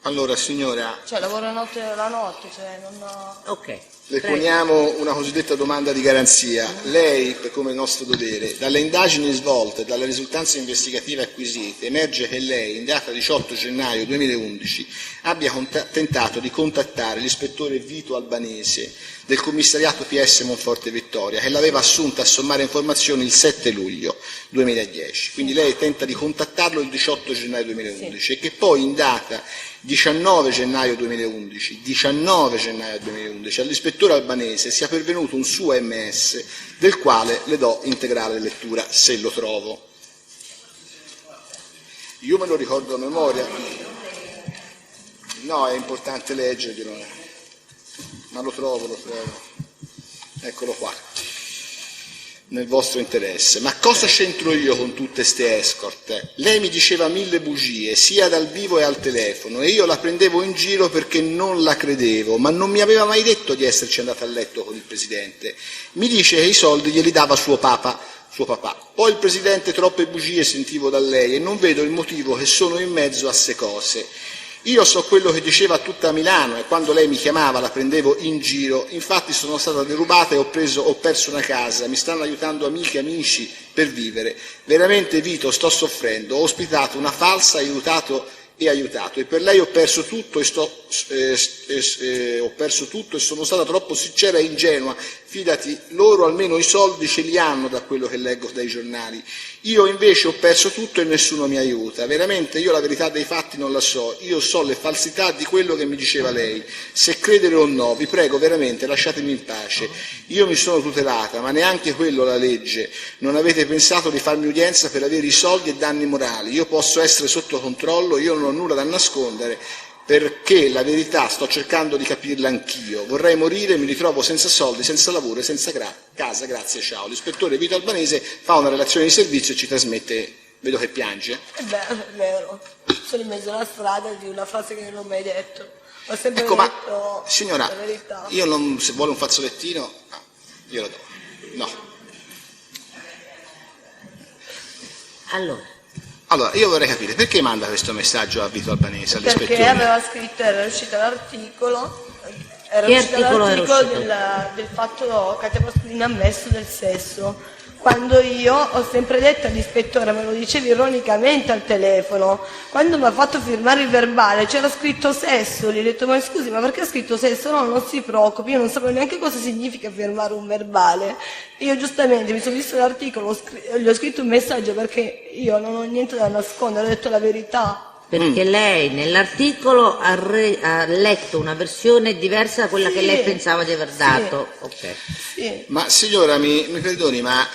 Allora, signora, Cioè lavoro la notte, cioè non ho... Ok. le Prego. poniamo una cosiddetta domanda di garanzia. Lei, per come nostro dovere, dalle indagini svolte e dalle risultanze investigative acquisite, emerge che lei, in data 18 gennaio 2011, abbia tentato di contattare l'ispettore Vito Albanese del commissariato PS Monforte Vittoria, che l'aveva assunta a sommare informazioni il 7 luglio 2010. Quindi lei tenta di contattarlo il 18 gennaio 2011 e che poi in data 19 gennaio 2011 all'ispettore Albanese sia pervenuto un suo MS del quale le do integrale lettura se lo trovo. Io me lo ricordo a memoria. No, è importante leggerglielo, ma lo trovo. Eccolo qua, nel vostro interesse. Ma cosa c'entro io con tutte queste escort? Lei mi diceva 1000 bugie, sia dal vivo e al telefono, e io la prendevo in giro perché non la credevo, ma non mi aveva mai detto di esserci andata a letto con il Presidente. Mi dice che i soldi glieli dava suo papà. Poi il Presidente troppe bugie sentivo da lei e non vedo il motivo che sono in mezzo a ste cose. Io so quello che diceva a tutta Milano e quando lei mi chiamava la prendevo in giro, infatti sono stata derubata e ho perso una casa, mi stanno aiutando amiche e amici per vivere. Veramente Vito, sto soffrendo, ho ospitato una falsa, aiutato e per lei ho perso tutto e sono stata troppo sincera e ingenua. Fidati, loro almeno i soldi ce li hanno da quello che leggo dai giornali. Io invece ho perso tutto e nessuno mi aiuta. Veramente io la verità dei fatti non la so. Io so le falsità di quello che mi diceva lei. Se credere o no, vi prego veramente lasciatemi in pace. Io mi sono tutelata, ma neanche quello la legge. Non avete pensato di farmi udienza per avere i soldi e danni morali. Io posso essere sotto controllo, io non ho nulla da nascondere. Perché la verità sto cercando di capirla anch'io. Vorrei morire, mi ritrovo senza soldi, senza lavoro e senza casa, grazie, ciao. L'ispettore Vito Albanese fa una relazione di servizio e ci trasmette, vedo che piange. È vero, sono in mezzo alla strada di una frase che non ho mai detto. Ho sempre Ecco, detto ma signora, la verità. io non, se vuole un fazzolettino, no, glielo do. No. Allora, io vorrei capire, perché manda questo messaggio a Vito Albanese, all'ispettore? Perché aveva scritto, era uscito l'articolo del fatto che Katia Pasqualini ha ammesso del sesso. Quando io ho sempre detto all'ispettore, me lo dicevi ironicamente al telefono, quando mi ha fatto firmare il verbale c'era scritto sesso, gli ho detto ma scusi, ma perché ha scritto sesso? No, non si preoccupi, io non sapevo neanche cosa significa firmare un verbale. Io giustamente mi sono visto l'articolo, gli ho scritto un messaggio perché io non ho niente da nascondere, ho detto la verità. Perché lei nell'articolo ha letto una versione diversa da quella che lei pensava di aver dato. Okay. Sì. Ma signora, mi perdoni, ma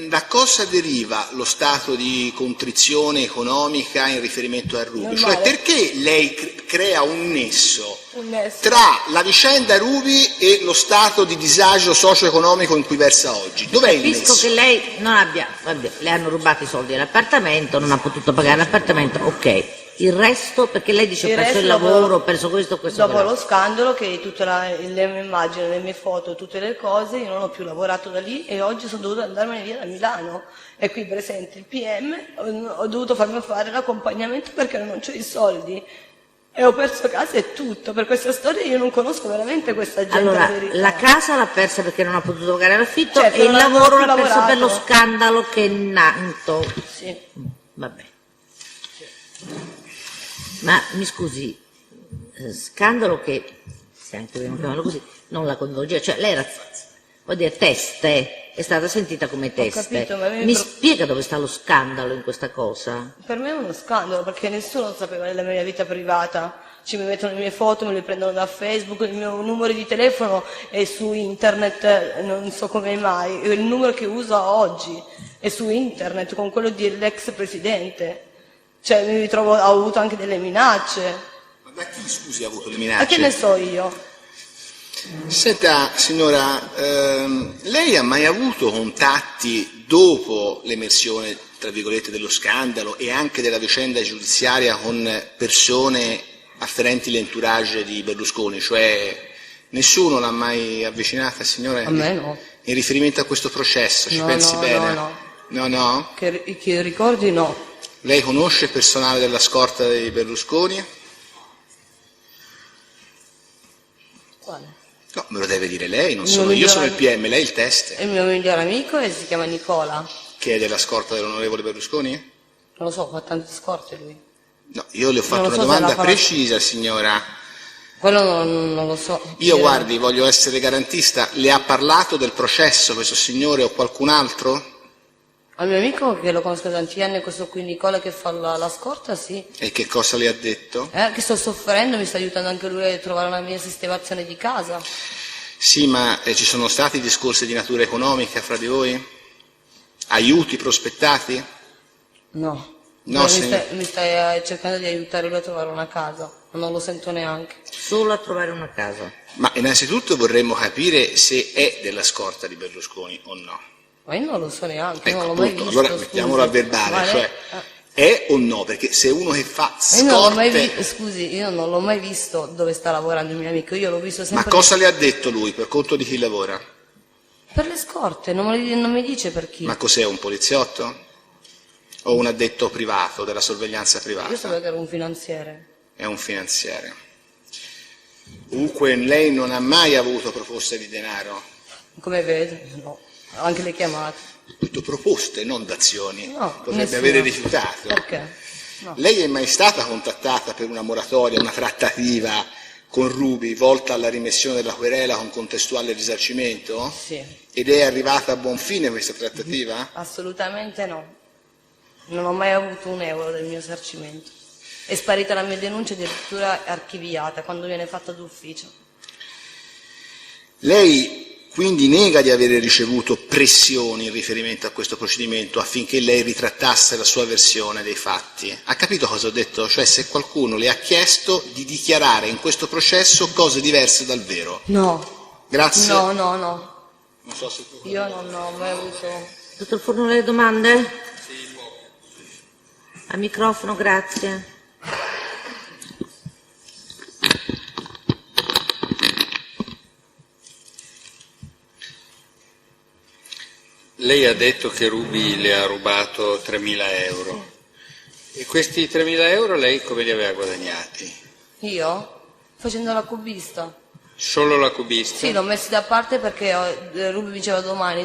da cosa deriva lo stato di contrizione economica in riferimento a Ruby? Normale. Cioè perché lei crea un nesso Un tra la vicenda Ruby e lo stato di disagio socio-economico in cui versa oggi? Dov'è il nesso? Capisco che lei non abbia, le hanno rubato i soldi dell'appartamento, non ha potuto pagare l'appartamento, ok. Il resto, perché lei dice ho perso il lavoro, ho perso questo. Dopo lo scandalo, che tutte le mie immagini, le mie foto, tutte le cose, io non ho più lavorato da lì e oggi sono dovuta andarmene via da Milano. E qui presente il PM, ho dovuto farmi fare l'accompagnamento perché non c'ho i soldi. E ho perso casa e tutto. Per questa storia io non conosco veramente questa gente. Allora, la casa l'ha persa perché non ha potuto pagare l'affitto, Certo, e il non ha lavoro più l'ha perso per lo lavorato. scandalo che è nato. Sì. Vabbè. Ma mi scusi, scandalo che, se anche dobbiamo chiamarlo così, non la coinvolgeva, cioè lei era, vuol dire, teste, è stata sentita come teste. capito, ma mi spiega dove sta lo scandalo in questa cosa? Per me è uno scandalo perché nessuno sapeva della mia vita privata. Ci mi mettono le mie foto, me le prendono da Facebook, il mio numero di telefono è su internet, non so come mai, il numero che uso oggi è su internet con quello dell'ex presidente. Cioè mi ritrovo, ho avuto anche delle minacce. Ma da chi, scusi, ha avuto le Ma minacce? che ne so io? Senta, signora, lei ha mai avuto contatti dopo l'emersione, tra virgolette, dello scandalo e anche della vicenda giudiziaria con persone afferenti l'entourage di Berlusconi? Cioè nessuno l'ha mai avvicinata, signora? A me no. In riferimento a questo processo, ci No, pensi no, bene? no. No, no? Che ricordi no. Lei conosce il personale della scorta dei Berlusconi? Quale? No, me lo deve dire lei, non Il sono mio io, sono il migliore PM, lei il teste. È il mio migliore amico e si chiama Nicola. Che è della scorta dell'onorevole Berlusconi? Non lo so, fa tante scorte lui. No, io le ho fatto Non lo una so se domanda la farà. precisa, signora. Quello non lo so. Io, guardi, voglio essere garantista, le ha parlato del processo questo signore o qualcun altro? Al mio amico, che lo conosco da tanti anni, questo qui Nicola che fa la scorta, sì. E che cosa le ha detto? Che sto soffrendo, mi sta aiutando anche lui a trovare una mia sistemazione di casa. Sì, ma ci sono stati discorsi di natura economica fra di voi? Aiuti prospettati? No. No, mi stai cercando di aiutare lui a trovare una casa, non lo sento neanche. Solo a trovare una casa. Ma innanzitutto vorremmo capire se è della scorta di Berlusconi o no. Ma io non lo so neanche, Ecco, non l'ho mai appunto, visto. allora mettiamolo a verbale, Vale? cioè è o no? Perché se uno che fa Io non l'ho mai scorte... scusi, io non l'ho mai visto dove sta lavorando il mio amico, io l'ho visto Ma sempre cosa le ha detto lui? Per conto di chi lavora? per le scorte, non mi dice per chi. Ma cos'è, un poliziotto? O un addetto privato, della sorveglianza Io privata? sapevo che era un finanziere. È un finanziere. Comunque lei non ha mai avuto proposte di denaro? Come vede, no. Anche le chiamate. Ho detto proposte, non d'azioni. No, Potrebbe nessuna. avere rifiutato. Perché? No. Lei è mai stata contattata per una moratoria, una trattativa con Ruby volta alla rimessione della querela con contestuale risarcimento? Sì, Ed è arrivata a buon fine questa trattativa? assolutamente no. Non ho mai avuto un euro del mio risarcimento. È sparita la mia denuncia addirittura archiviata quando viene fatta d'ufficio. Lei quindi nega di avere ricevuto pressioni in riferimento a questo procedimento affinché lei ritrattasse la sua versione dei fatti. Ha capito cosa ho detto? Cioè se qualcuno le ha chiesto di dichiarare in questo processo cose diverse dal vero. No. Grazie. No. Non so se tu... Io non ho mai avuto... Dottor Forno, le domande? Al microfono, grazie. Lei ha detto che Ruby le ha rubato 3.000 euro. E questi 3.000 euro lei come li aveva guadagnati? Io? Facendo la cubista. Solo la cubista? Sì, l'ho messi da parte perché Ruby diceva domani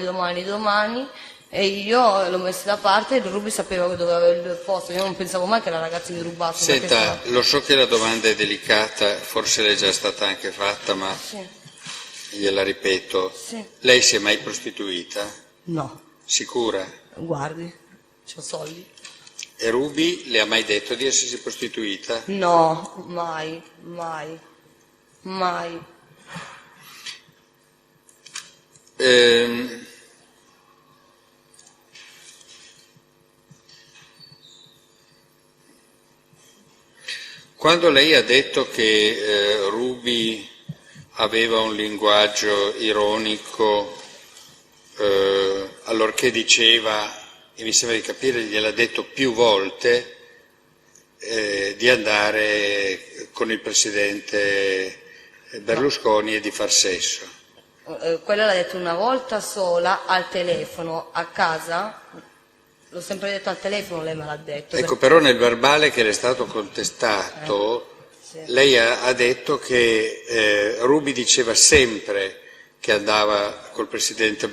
e io l'ho messi da parte e Ruby sapeva dove aveva il posto. Io non pensavo mai che la ragazza mi rubasse. perché Senta, sennò- lo so che la domanda è delicata, forse le è già stata anche fatta, ma Sì. gliela ripeto. Sì. Lei si è mai prostituita? No, Sicura? guardi, c'ho soldi. E Ruby le ha mai detto di essersi prostituita? No, mai. Quando lei ha detto che Ruby aveva un linguaggio ironico, allorché diceva, e mi sembra di capire, gliel'ha detto più volte, di andare con il presidente Berlusconi e di far sesso. Quella l'ha detto una volta sola al telefono, a casa. L'ho sempre detto al telefono, lei me l'ha detto. Ecco, però nel verbale che le è stato contestato, Sì. lei ha detto che Ruby diceva sempre che andava col presidente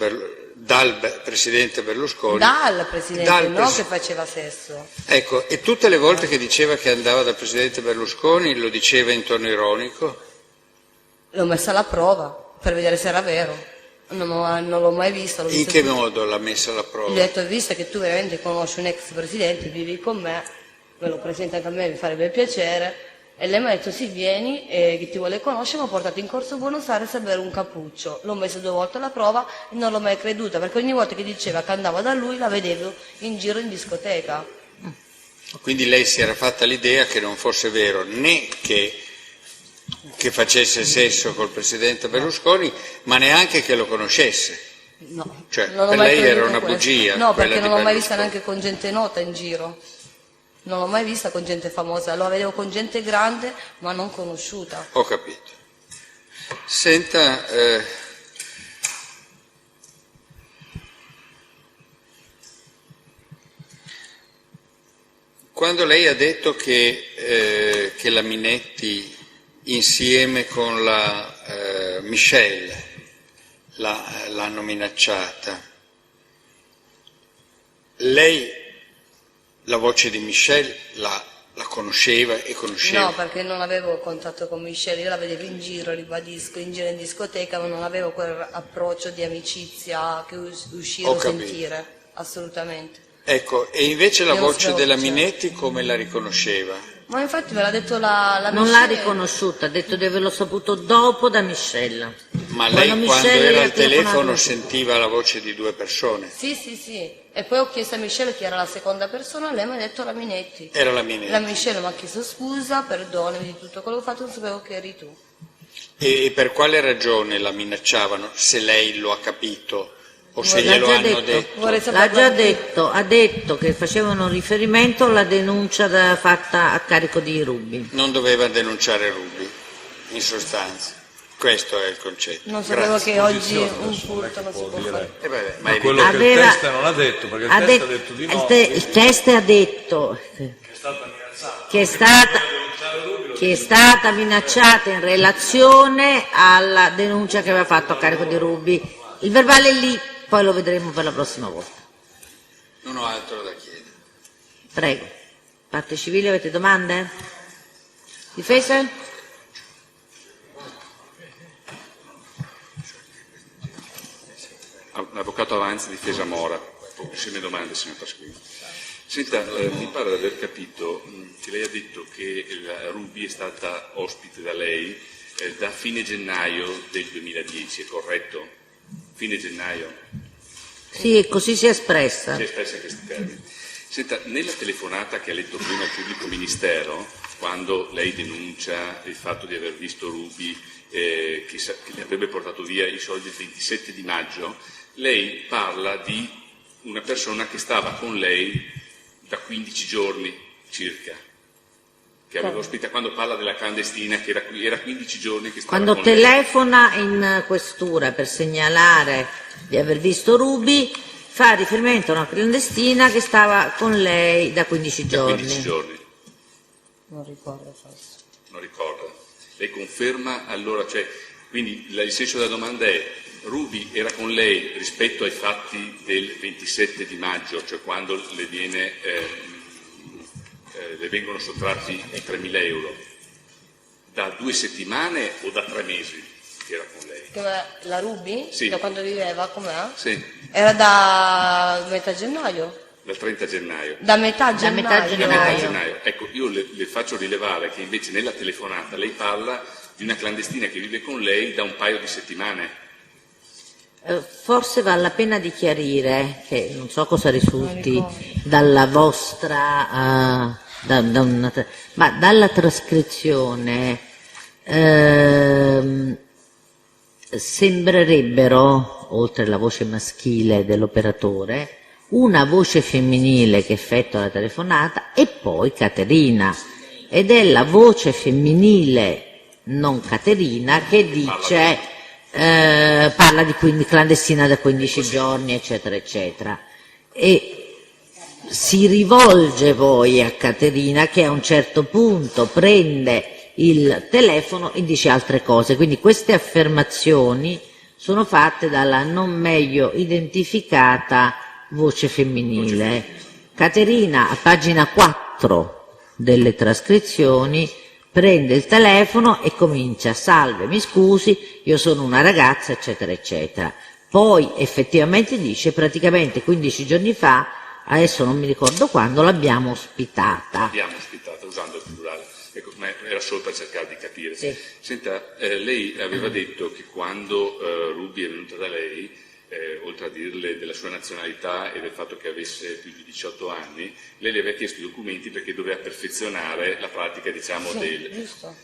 dal presidente Berlusconi. Dal presidente, Dal no pres- che faceva sesso. Ecco, e tutte le volte che diceva che andava dal presidente Berlusconi lo diceva in tono ironico? L'ho messa alla prova per vedere se era vero. Non l'ho mai vista. L'ho In vista che tutto. modo l'ha messa alla Gli ho prova? detto, visto che tu veramente conosci un ex presidente, vivi con me, me lo presenta anche a me, mi farebbe piacere. E lei mi ha detto, sì, vieni, che ti vuole conoscere, mi ha portato in Corso Buenos Aires a bere un cappuccio. L'ho messo 2 volte alla prova e non l'ho mai creduta, perché ogni volta che diceva che andava da lui la vedevo in giro in discoteca. Quindi lei si era fatta l'idea che non fosse vero né che facesse sesso col presidente Berlusconi, ma neanche che lo conoscesse. No, Cioè, non ho per mai lei creduto era una questo. bugia, No, quella perché di non l'ho mai vista Berlusconi. neanche con gente nota in giro. Non l'ho mai vista con gente famosa, lo vedevo con gente grande ma non conosciuta. Ho capito. Senta, quando lei ha detto che la Minetti insieme con la Michelle l'hanno minacciata, lei la voce di Michelle la conosceva e conosceva? No, perché non avevo contatto con Michelle, io la vedevo in giro, ribadisco, in giro in discoteca, ma non avevo quel approccio di amicizia che uscire Ho o capito. sentire, assolutamente. Ecco, e invece la Io non voce sapevo della chi c'era. Minetti come la riconosceva? Ma infatti me l'ha detto la Non l'ha Michelle. riconosciuta, ha detto di averlo saputo dopo da Michelle. Ma lei quando Michelle era gli ha al telefono telefonato- sentiva la voce di 2 persone? Sì. E poi ho chiesto a Michelle chi era la seconda persona, lei mi ha detto la Minetti. Era la Minetti. La Michelle mi ha chiesto scusa, perdonami di tutto quello che ho fatto, non sapevo che eri tu. E per quale ragione la minacciavano, se lei lo ha capito o se L'ha glielo già hanno detto. detto? L'ha già detto, ha detto che facevano riferimento alla denuncia fatta a carico di Ruby. Non doveva denunciare Ruby, in sostanza. Questo è il concetto. Non sapevo Grazie. che oggi Posizione un adesso, non è furto che non si può può dire. fare. Vabbè, ma Ma è quello che evidente. il Aveva- test non ha detto, perché il Ha test detto- ha detto di no. il test ha detto Che è stata minacciata. che è stata, che è stata minacciata in relazione alla denuncia che aveva fatto a carico di Ruby. Il verbale è lì, poi lo vedremo per la prossima volta. Non ho altro da chiedere. Prego. Parte civile, avete domande? Difese? Avvocato Avanzi, difesa Mora. Pochissime domande, signor Pasquini. Senta, mi pare di aver capito che lei ha detto che la Ruby è stata ospite da lei da fine gennaio del 2010, è corretto? Fine gennaio? Sì, così si è espressa. Si è espressa in questi termini. Senta, nella telefonata che ha letto prima il pubblico ministero, quando lei denuncia il fatto di aver visto Ruby che le avrebbe portato via i soldi il 27 di maggio, lei parla di una persona che stava con lei da 15 giorni circa, che aveva ospitato, quando parla della clandestina, che era 15 giorni che stava Quando con lei. telefona in questura per segnalare di aver visto Ruby, fa riferimento a una clandestina che stava con lei da 15 Da giorni. 15 giorni. Non ricordo forse. Non ricorda. Lei conferma allora, cioè, quindi il senso della domanda è: Ruby era con lei rispetto ai fatti del 27 di maggio, cioè quando le vengono sottratti i 3.000 euro, da 2 settimane o da 3 mesi che era con lei? La Ruby? Sì. Da quando viveva, com'è? Sì, Era da metà gennaio? dal 30 gennaio. Da metà Da metà gennaio. Da metà gennaio. gennaio. Ecco, io le faccio rilevare che invece nella telefonata lei parla di una clandestina che vive con lei da un paio di settimane. Forse vale la pena di chiarire che non so cosa risulti dalla vostra, ma dalla trascrizione sembrerebbero, oltre alla voce maschile dell'operatore, una voce femminile che effettua la telefonata e poi Caterina. Ed è la voce femminile, non Caterina, che dice, parla di clandestina da 15 giorni, eccetera, eccetera. E si rivolge poi a Caterina che a un certo punto prende il telefono e dice altre cose. Quindi queste affermazioni sono fatte dalla non meglio identificata voce femminile. Caterina, a pagina 4 delle trascrizioni, prende il telefono e comincia: salve, mi scusi, io sono una ragazza, eccetera, eccetera. Poi effettivamente dice: praticamente 15 giorni fa, adesso non mi ricordo quando, l'abbiamo ospitata. L'abbiamo ospitata, usando il plurale. Ecco, ma era solo per cercare di capire. Sì. Senta, lei aveva detto che quando Ruby è venuta da lei, oltre a dirle della sua nazionalità e del fatto che avesse più di 18 anni, lei le aveva chiesto i documenti perché doveva perfezionare la pratica, diciamo, Sì, giusto.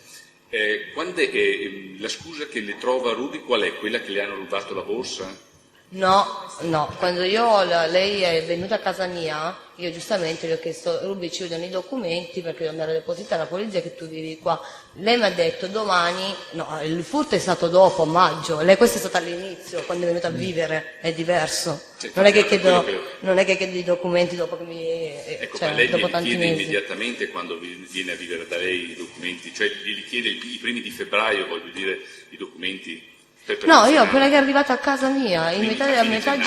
Quando è, la scusa che le trova Ruby qual è? Quella che le hanno rubato la borsa? No, quando lei è venuta a casa mia, io giustamente le ho chiesto: Ruby, ci vogliono i documenti perché devo andare a depositare alla polizia che tu vivi qua. Lei mi ha detto domani, no, il furto è stato dopo, a maggio, lei questa è stata all'inizio, quando è venuta a vivere, è diverso. Sì, Non è che quello chiedo i documenti dopo che Ecco, cioè, ma lei dopo glieli tanti chiede mesi. immediatamente quando viene a vivere da lei i documenti, cioè glieli chiede i primi di febbraio, voglio dire, i documenti per No, io perfezionare. quella che è arrivata a casa mia, Quindi a metà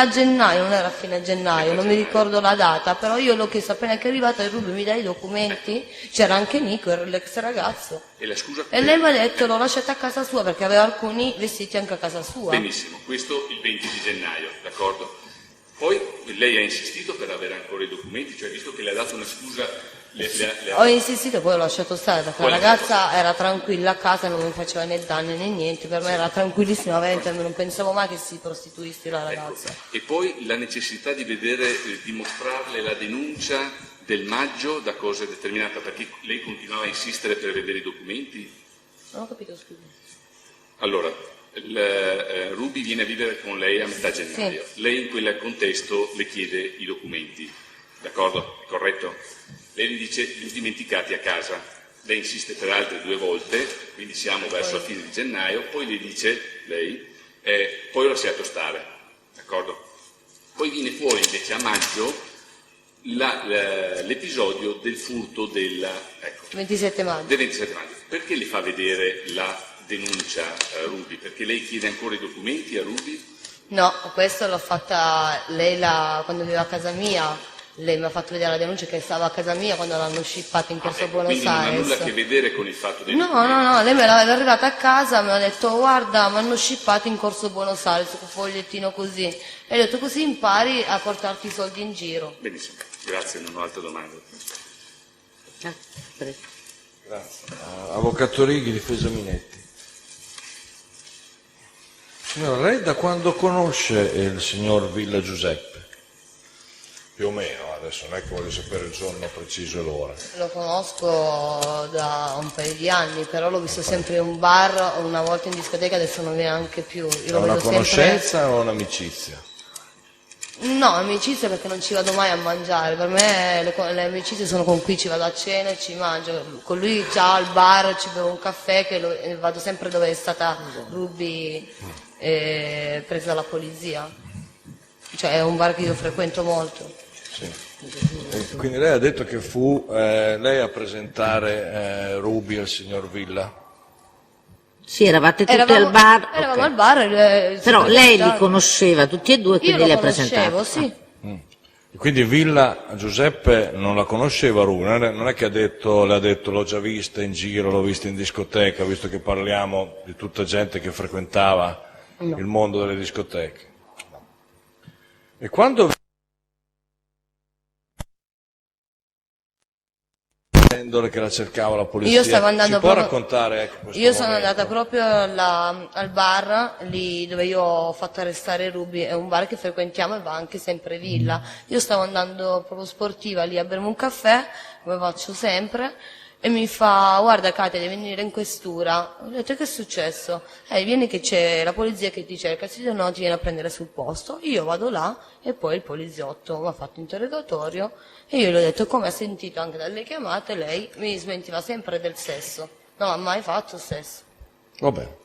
gennaio, non era a fine gennaio, non mi ricordo la data, però io l'ho chiesto appena che è arrivata e Ruby mi dai i documenti, c'era anche Nico, era l'ex ragazzo, E la scusa e lei mi ha detto l'ho lasciata a casa sua perché aveva alcuni vestiti anche a casa sua. Benissimo, questo il 20 di gennaio, d'accordo? Poi lei ha insistito per avere ancora i documenti, cioè visto che le ha dato una scusa, Ho insistito, poi ho lasciato stare perché la Poi l'ha ragazza era tranquilla a casa, non mi faceva né danni né niente, per me era tranquillissima, veramente non pensavo mai che si prostituisse la ragazza. Ecco. E poi la necessità di vedere, di mostrarle la denuncia del maggio da cosa è determinata, perché lei continuava a insistere per vedere i documenti? Non ho capito, scusa. Allora, Ruby viene a vivere con lei a metà gennaio. Sì. Lei in quel contesto le chiede i documenti, d'accordo? È corretto? Lei gli dice li ho dimenticati a casa. Lei insiste per altre 2 volte, quindi siamo verso la fine di gennaio, poi le dice, lei, poi ho lasciato stare, d'accordo? Poi viene fuori invece a maggio l'episodio del furto del 27 maggio. del 27 maggio. Perché le fa vedere la denuncia Ruby? Perché lei chiede ancora i documenti a Ruby? No, questo l'ho fatta lei quando viveva a casa mia. Lei mi ha fatto vedere la denuncia che stava a casa mia quando l'hanno shippato in Corso Buenos Quindi non ha Aires. nulla a che vedere con il fatto dei No, lei me l'aveva arrivata a casa, mi ha detto guarda, mi hanno shippato in Corso Buenos Aires, un fogliettino così. E ho detto così impari a portarti i soldi in giro. Benissimo, grazie, non ho altre domande. Prego. Grazie. Avvocato Righi, difesa Minetti. Signora, lei da quando conosce il signor Villa Giuseppe? Più o meno, adesso non è che voglio sapere il giorno preciso e l'ora. Lo conosco da un paio di anni, però l'ho visto sempre in un bar, una volta in discoteca, adesso non viene anche più. Io È lo una vedo conoscenza o un'amicizia? No, amicizia perché non ci vado mai a mangiare, per me le amicizie sono con cui ci vado a cena e ci mangio, con lui già al bar ci bevo un caffè e vado sempre dove è stata Ruby presa dalla polizia, cioè è un bar che io frequento molto. Sì. E quindi lei ha detto che fu lei a presentare Ruby al signor Villa? Sì, eravate tutti al bar. Eravamo ok. al bar. Però lei li conosceva tutti e due, Io quindi lo li ha conoscevo, presentati. sì. E quindi Villa Giuseppe non la conosceva Ruby, non è che le ha detto l'ho già vista in giro, l'ho vista in discoteca, visto che parliamo di tutta gente che frequentava il mondo delle discoteche. E quando che la cercava la polizia, Io stavo andando ci può proprio- raccontare questo Io sono momento? andata proprio al bar, lì dove io ho fatto arrestare Ruby, è un bar che frequentiamo e va anche sempre Villa. Io stavo andando proprio sportiva lì a bermi un caffè, come faccio sempre, e mi fa, guarda Katia, devi venire in questura. Ho detto, che è successo? Vieni che c'è la polizia che ti cerca, se no ti viene a prendere sul posto. Io vado là e poi il poliziotto mi ha fatto interrogatorio e io gli ho detto, come ha sentito anche dalle chiamate, lei mi smentiva sempre del sesso. Non ha mai fatto sesso. Va bene.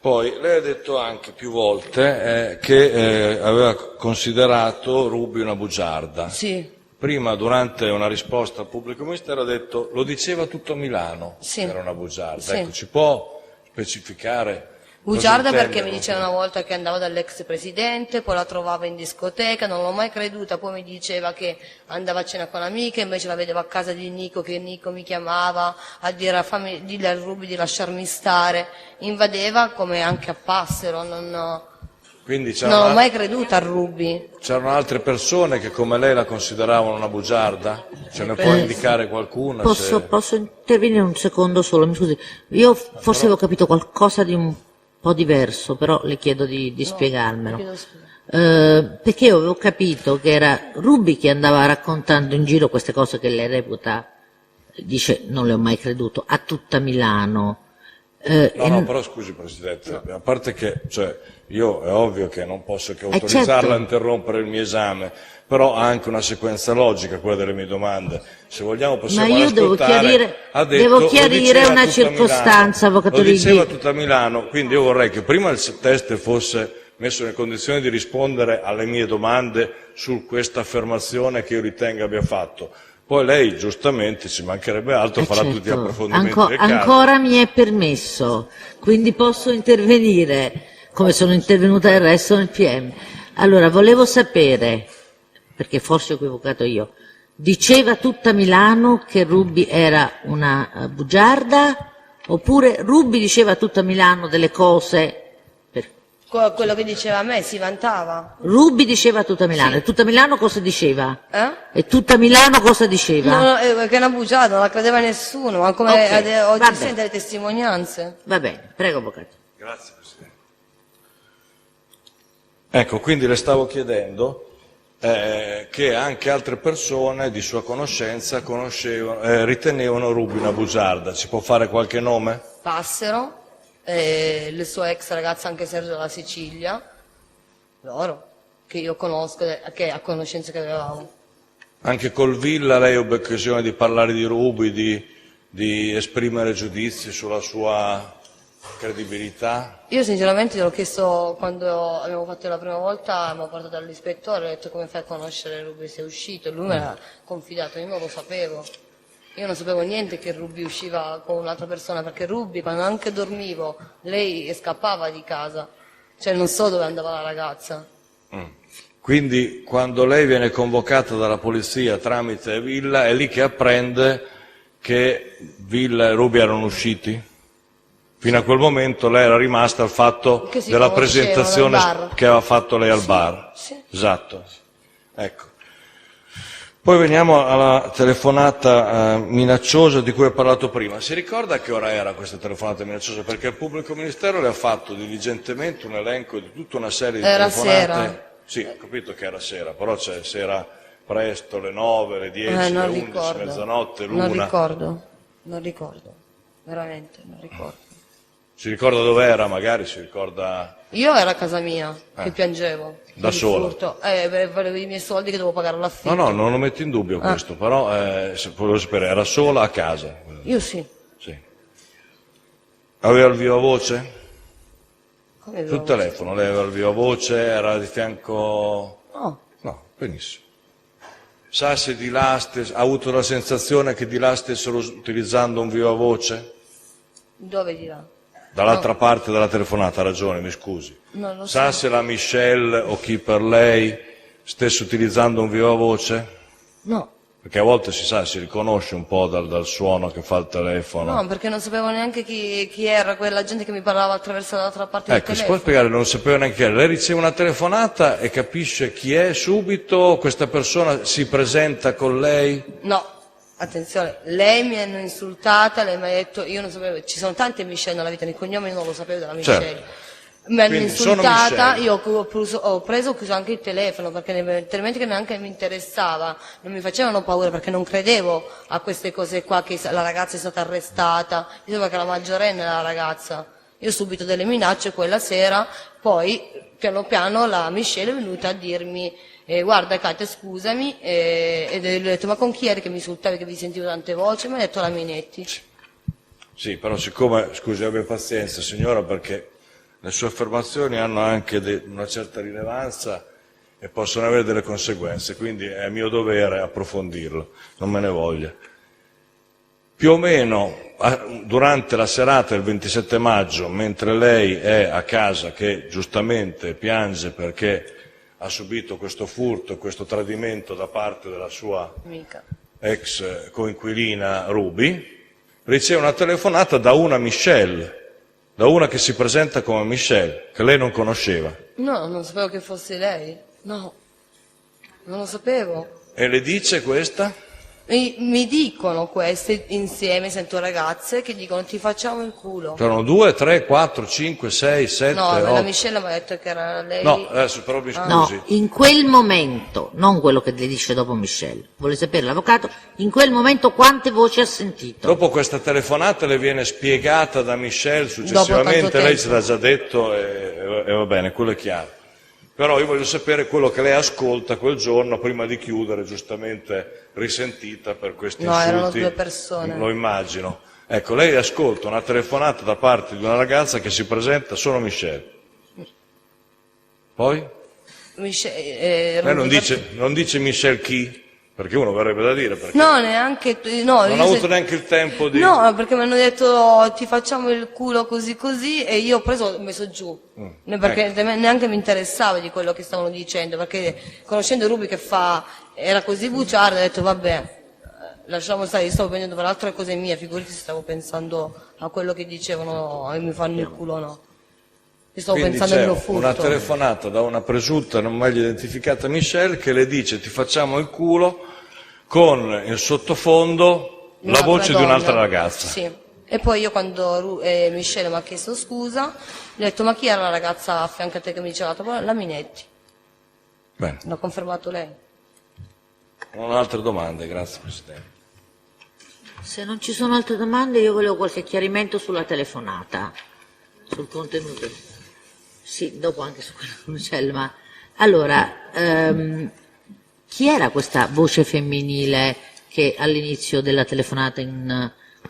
Poi lei ha detto anche più volte che aveva considerato Ruby una bugiarda. Sì. Prima, durante una risposta al pubblico ministero, ha detto lo diceva tutto Milano Sì. che era una bugiarda. Sì. Ecco, ci può specificare? Bugiarda cosa perché intende mi con diceva una volta che andava dall'ex presidente, poi la trovava in discoteca, non l'ho mai creduta, poi mi diceva che andava a cena con amiche, invece la vedevo a casa di Nico, che Nico mi chiamava a dire dille a Ruby di lasciarmi stare, invadeva come anche a Passero, non Quindi l'ho mai creduta a Ruby. c'erano altre persone che come lei la consideravano una bugiarda? Ce ne può indicare qualcuna? Posso intervenire un secondo solo, mi scusi. Io forse avevo capito qualcosa di un po' diverso, però le chiedo di spiegarmelo. Chiedo scusa. Perché io avevo capito che era Ruby che andava raccontando in giro queste cose che lei reputa, dice non le ho mai creduto, a tutta Milano. No, però scusi Presidente, a parte che io è ovvio che non posso che autorizzarla certo. a interrompere il mio esame, però ha anche una sequenza logica quella delle mie domande. Se vogliamo possiamo Ma io devo ascoltare. Ha detto, devo lo chiarire diceva una tutta circostanza, Milano. avvocato Lo diceva Righi. tutta Milano, quindi io vorrei che prima il test fosse messo nelle condizioni di rispondere alle mie domande su questa affermazione che io ritengo abbia fatto. Poi lei, giustamente, ci mancherebbe altro, farà tutti gli Certo. approfondimenti del caso. Ancora mi è permesso, quindi posso intervenire, come sono intervenuta del resto nel PM. Allora, volevo sapere, perché forse ho equivocato io, diceva tutta Milano che Ruby era una bugiarda, oppure Ruby diceva a tutta Milano delle cose... Quello che diceva a me, si vantava. Ruby diceva a tutta Milano, Sì. e tutta Milano cosa diceva? Eh? E tutta Milano cosa diceva? No, perché è una bugiarda, non la credeva nessuno, ma come Ok, oggi va si bene. sente le testimonianze. Va bene, prego avvocato. Grazie Presidente. Ecco, quindi le stavo chiedendo che anche altre persone di sua conoscenza ritenevano Ruby una bugiarda. Ci può fare qualche nome? Passero, le sue ex ragazze, anche Sergio dalla Sicilia, loro, che io conosco, che a conoscenza che avevamo. Anche col Villa lei ebbe occasione di parlare di Ruby, di esprimere giudizi sulla sua credibilità? Io sinceramente gliel'ho chiesto quando abbiamo fatto la prima volta, mi ha portato all'ispettore, ho detto come fai a conoscere Ruby, sei uscito, e lui me l'ha confidato, io non lo sapevo. Io non sapevo niente che Ruby usciva con un'altra persona, perché Ruby, quando anche dormivo, lei scappava di casa, cioè non so dove andava la ragazza. Quindi quando lei viene convocata dalla polizia tramite Villa, è lì che apprende che Villa e Ruby erano usciti? Fino a quel momento lei era rimasta al fatto Che si della conoscevano presentazione al bar. che aveva fatto lei al bar. Sì. Esatto. Ecco. Poi veniamo alla telefonata minacciosa di cui ho parlato prima. Si ricorda a che ora era questa telefonata minacciosa? Perché il pubblico ministero le ha fatto diligentemente un elenco di tutta una serie di Era telefonate. sera. Sì, ho capito che era sera, però c'è sera presto, le 9, le 10, le Non 11, ricordo. mezzanotte, l'una. Non ricordo, veramente non ricordo. Si ricorda dove era, magari si ricorda... Io ero a casa mia, che piangevo. Da il sola? furto. Volevo i miei soldi che dovevo pagare l'affitto. No, non lo metto in dubbio questo, però volevo sapere, era sola a casa? Io sì. Sì. Aveva il viva voce? Come Sul dovevo- telefono, lei aveva il viva voce, era di fianco... No, No, benissimo. Sa se di là ha avuto la sensazione che di là stessero utilizzando un viva voce? dove dirà? Dall'altra parte della telefonata, ha ragione, mi scusi. Non lo Sa so. se la Michelle o chi per lei stesse utilizzando un viva voce? No, Perché a volte si riconosce un po' dal suono che fa il telefono. no, perché non sapevo neanche chi era quella gente che mi parlava attraverso l'altra parte Ecco, del si può telefono. spiegare, non sapeva neanche chi era. Lei riceve una telefonata e capisce chi è subito, questa persona si presenta con lei? No, attenzione, lei mi hanno insultata, lei mi ha detto, io non sapevo, ci sono tante Michelle nella vita, il cognome io non lo sapevo della Michelle. Certo. Mi hanno Quindi sono insultata, Michelle. io ho preso, ho chiuso anche il telefono perché talmente che neanche mi interessava, non mi facevano paura perché non credevo a queste cose qua, che la ragazza è stata arrestata, io sapevo che era maggiorenne la ragazza. Io ho subito delle minacce quella sera, poi piano piano la Michelle è venuta a dirmi guarda Katia scusami, ed ho detto ma con chi eri che mi insultavi, che vi sentivo tante voci? Mi ha detto la Minetti. Sì, però siccome, scusi, abbia pazienza signora, perché le sue affermazioni hanno anche una certa rilevanza e possono avere delle conseguenze, quindi è mio dovere approfondirlo, non me ne voglia. Più o meno durante la serata del 27 maggio, mentre lei è a casa che giustamente piange perché ha subito questo furto, questo tradimento da parte della sua Mica. ex coinquilina Ruby, riceve una telefonata da una Michelle, da una che si presenta come Michelle, che lei non conosceva, No, non sapevo che fosse lei. No, non lo sapevo. e le dice questa? Mi dicono queste insieme, sento ragazze che dicono ti facciamo il culo. C'erano 2, 3, 4, 5, 6, 7, No, la 8... Michelle mi ha detto che era lei. No, adesso però mi No, scusi. in quel momento, non quello che le dice dopo Michelle, vuole sapere l'avvocato, in quel momento quante voci ha sentito? Dopo questa telefonata le viene spiegata da Michelle, Dopo successivamente tanto lei tempo. ce l'ha già detto e va bene, quello è chiaro. Però io voglio sapere quello che lei ascolta quel giorno prima di chiudere, giustamente risentita per questi No, insulti. erano 2 persone. Lo immagino. Ecco, lei ascolta una telefonata da parte di una ragazza che si presenta, sono Michelle. Poi? Lei non dice Michelle chi? Perché uno verrebbe da dire, perché No, neanche. No, non io ha avuto neanche il tempo di... No, perché mi hanno detto ti facciamo il culo così così e io ho preso e ho messo giù. Perché neanche mi interessava di quello che stavano dicendo, perché conoscendo Ruby che era così bugiarda, ho detto vabbè, lasciamo stare, io stavo prendendo per altre cose mie, figurati se stavo pensando a quello che dicevano e mi fanno il culo no. Io stavo Quindi pensando al c'è mio furto. una telefonata da una presunta non meglio identificata Michelle che le dice ti facciamo il culo con il sottofondo la Un'altra voce di donna. un'altra ragazza. Sì. E poi io quando Michelle mi ha chiesto scusa, gli ho detto ma chi era la ragazza a fianco a te che mi diceva la Minetti? Bene, l'ha confermato lei. non ho altre domande, grazie Presidente. Se non ci sono altre domande, io volevo qualche chiarimento sulla telefonata, sul contenuto. Sì, dopo anche su quello con Michelle, ma allora, chi era questa voce femminile che all'inizio della telefonata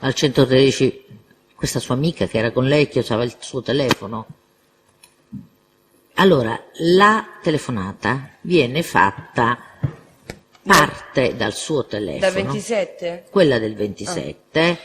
al 113, questa sua amica che era con lei, che usava il suo telefono? Allora, la telefonata viene fatta parte dal suo telefono. Dal 27? Quella del 27,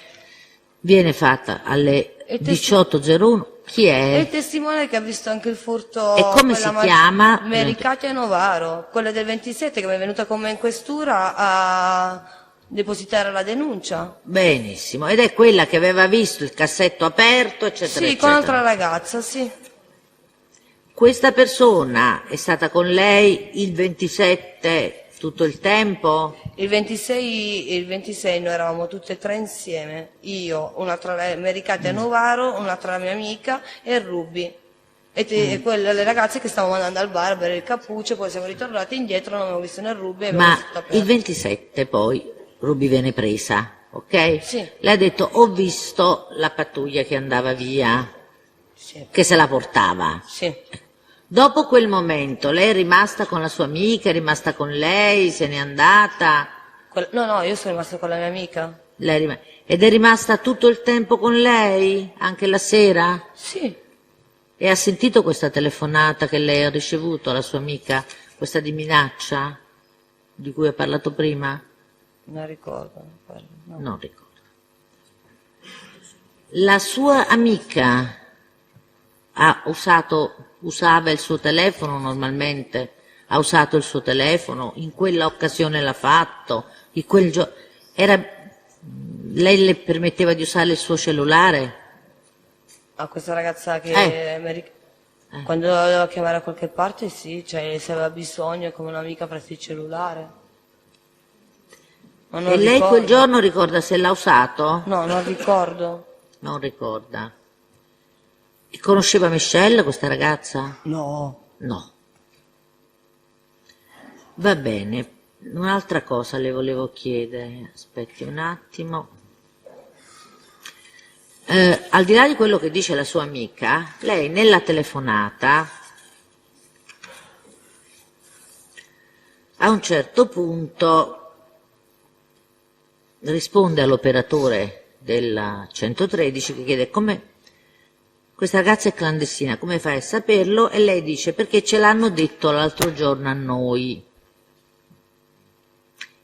viene fatta alle 18.01. Chi È è? il testimone che ha visto anche il furto. E come si chiama? Mericati a Novaro, quella del 27 che mi è venuta con me in questura a depositare la denuncia. Benissimo, ed è quella che aveva visto il cassetto aperto, eccetera, Sì, eccetera. con un'altra ragazza, sì. Questa persona è stata con lei il 27 tutto il tempo? Il 26 noi eravamo tutte e tre insieme, io, un'altra Mericati a Novaro, un'altra mia amica e Ruby. E quelle le ragazze che stavamo andando al bar a bere il cappuccio, poi siamo ritornati indietro, non abbiamo visto né Ruby e abbiamo Ma visto aperto. il 27 poi Ruby viene presa, ok? Sì. Lei ha detto ho visto la pattuglia che andava via, Sì. che se la portava. Sì. Dopo quel momento lei è rimasta con la sua amica, è rimasta con lei, se n'è andata? No, io sono rimasta con la mia amica. Ed è rimasta tutto il tempo con lei, anche la sera? Sì. E ha sentito questa telefonata che lei ha ricevuto alla sua amica, questa di minaccia, di cui ha parlato prima? Non ricordo. No. Non ricordo. La sua amica usava il suo telefono normalmente? Ha usato il suo telefono? In quella occasione l'ha fatto? Lei le permetteva di usare il suo cellulare? A questa ragazza che quando la doveva chiamare a qualche parte, sì, cioè se aveva bisogno come un'amica presti il cellulare. Ma non E lei ricordo. quel giorno ricorda se l'ha usato? No, non ricordo. Non ricorda. E conosceva Michelle, questa ragazza? No. No. Va bene. Un'altra cosa le volevo chiedere. Aspetti un attimo. Al di là di quello che dice la sua amica, lei nella telefonata a un certo punto risponde all'operatore del 113 che chiede come questa ragazza è clandestina, come fai a saperlo? E lei dice perché ce l'hanno detto l'altro giorno a noi.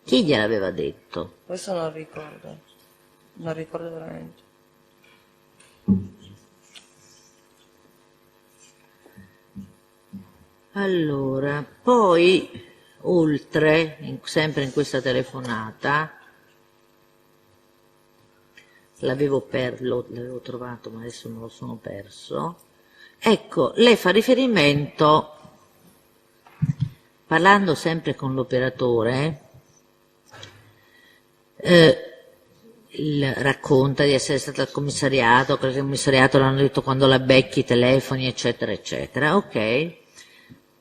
Chi gliel'aveva detto? Questo non ricordo. Non ricordo veramente. Allora, poi, oltre, sempre in questa telefonata, l'avevo trovato, ma adesso me lo sono perso. Ecco, lei fa riferimento, parlando sempre con l'operatore, racconta di essere stata al commissariato, che al commissariato l'hanno detto quando la becchi i telefoni, eccetera, eccetera, ok?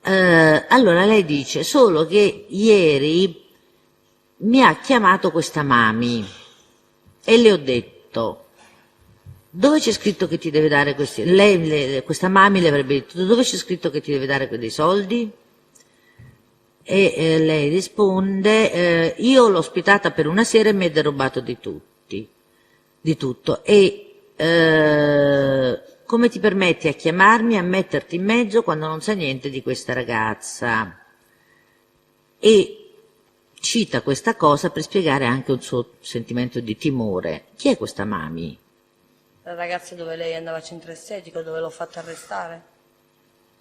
Allora lei dice solo che ieri mi ha chiamato questa mami e le ho detto dove c'è scritto che ti deve dare questi, questa mami le avrebbe detto dove c'è scritto che ti deve dare dei soldi? E lei risponde io l'ho ospitata per una sera e mi è derubato di tutto e come ti permetti a chiamarmi, a metterti in mezzo quando non sai niente di questa ragazza? E cita questa cosa per spiegare anche un suo sentimento di timore. Chi è questa mami? La ragazza dove lei andava al centro estetico, dove l'ho fatta arrestare.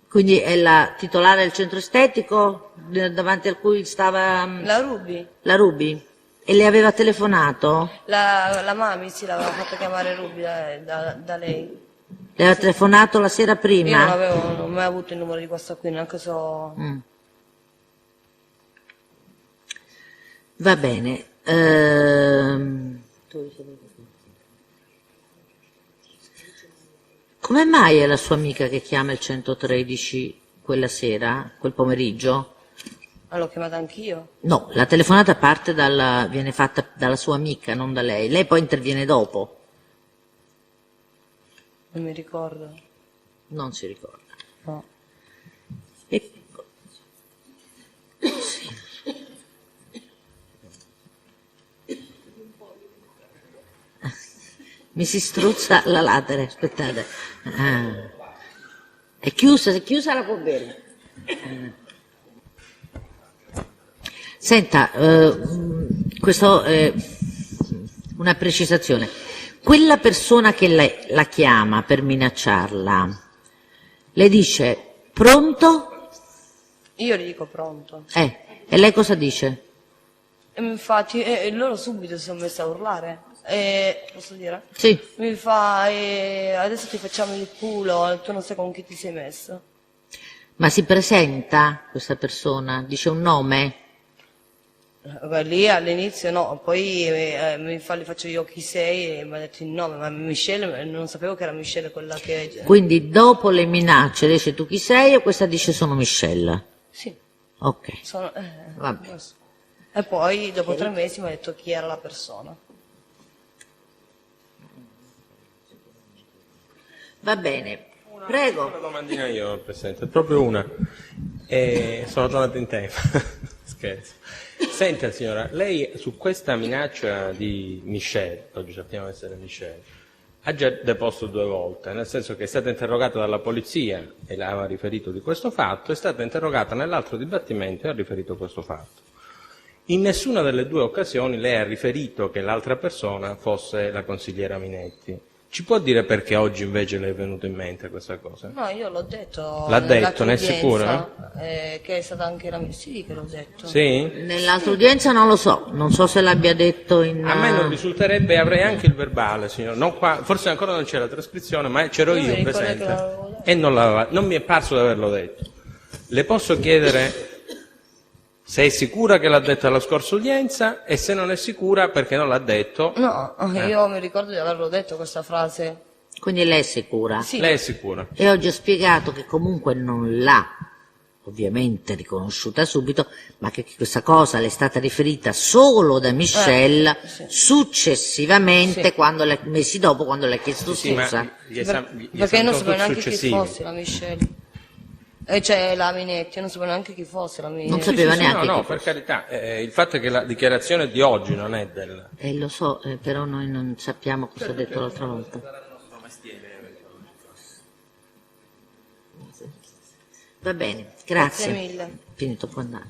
Quindi è la titolare del centro estetico davanti al cui stava La Ruby. la Ruby? E le aveva telefonato? La mami sì, l'aveva fatta chiamare Ruby da lei. Le aveva telefonato la sera Io prima? non ho mai avuto il numero di questa qui, neanche so. Va bene. Come mai è la sua amica che chiama il 113 quella sera, quel pomeriggio? L'ho chiamata anch'io. No, la telefonata viene fatta dalla sua amica, non da lei. Lei poi interviene dopo. Non mi ricordo. Non si ricorda. No. E... sì. Mi si struzza la latere, aspettate. È chiusa, se chiusa la può bere. Senta, questo è una precisazione. Quella persona che la chiama per minacciarla, le dice pronto? Io gli dico pronto. E lei cosa dice? E infatti loro subito si sono messi a urlare. Posso dire? Sì. Mi fa, adesso ti facciamo il culo, tu non sai con chi ti sei messo. Ma si presenta questa persona? Dice un nome? Beh, lì all'inizio no, poi gli faccio io chi sei e mi ha detto il nome, ma Michelle, non sapevo che era Michelle quella che... Quindi dopo le minacce dice tu chi sei e questa dice sono Michelle? Sì. Ok, Vabbè. E poi dopo 3 mesi mi ha detto chi era la persona. va bene, prego. Una domandina io, Presidente, proprio una. Sono tornato in tempo. Scherzo. Senta signora, lei su questa minaccia di Michelle, oggi sappiamo essere Michelle, ha già deposto 2 volte, nel senso che è stata interrogata dalla polizia e le aveva riferito di questo fatto, è stata interrogata nell'altro dibattimento e ha riferito questo fatto. In nessuna delle 2 occasioni lei ha riferito che l'altra persona fosse la consigliera Minetti. Ci può dire perché oggi invece le è venuto in mente questa cosa? No, io l'ho detto. L'ha detto, ne è nell'altra sicura? udienza, che è stata anche la mia... Sì, che l'ho detto. Sì? Nell'altra udienza non lo so, non so se l'abbia detto in... A me non risulterebbe, avrei anche il verbale, signor. Non qua, forse ancora non c'è la trascrizione, ma c'ero Io mi io ricordo che presente. l'avevo detto. E non mi è parso di averlo detto. Le posso chiedere se è sicura che l'ha detto alla scorsa udienza e se non è sicura perché non l'ha detto. No, io mi ricordo di averlo detto questa frase. Quindi lei è sicura? Sì. Lei è sicura? E oggi ho spiegato che comunque non l'ha ovviamente riconosciuta subito, ma che questa cosa le è stata riferita solo da Michelle sì. successivamente, Sì. mesi dopo, quando le ha chiesto Sì, ma scusa. gli esami Perché non sono sapevo tutti neanche chi successivi. fosse la Michelle. Cioè la Minetti, io non sapevo neanche chi fosse la Minetti. Non sapeva neanche no, chi no, per fosse. carità. Il fatto è che la dichiarazione di oggi non è del... Lo so, però noi non sappiamo cosa ha detto l'altra volta. Va bene, grazie. Grazie mille. Finito, può andare.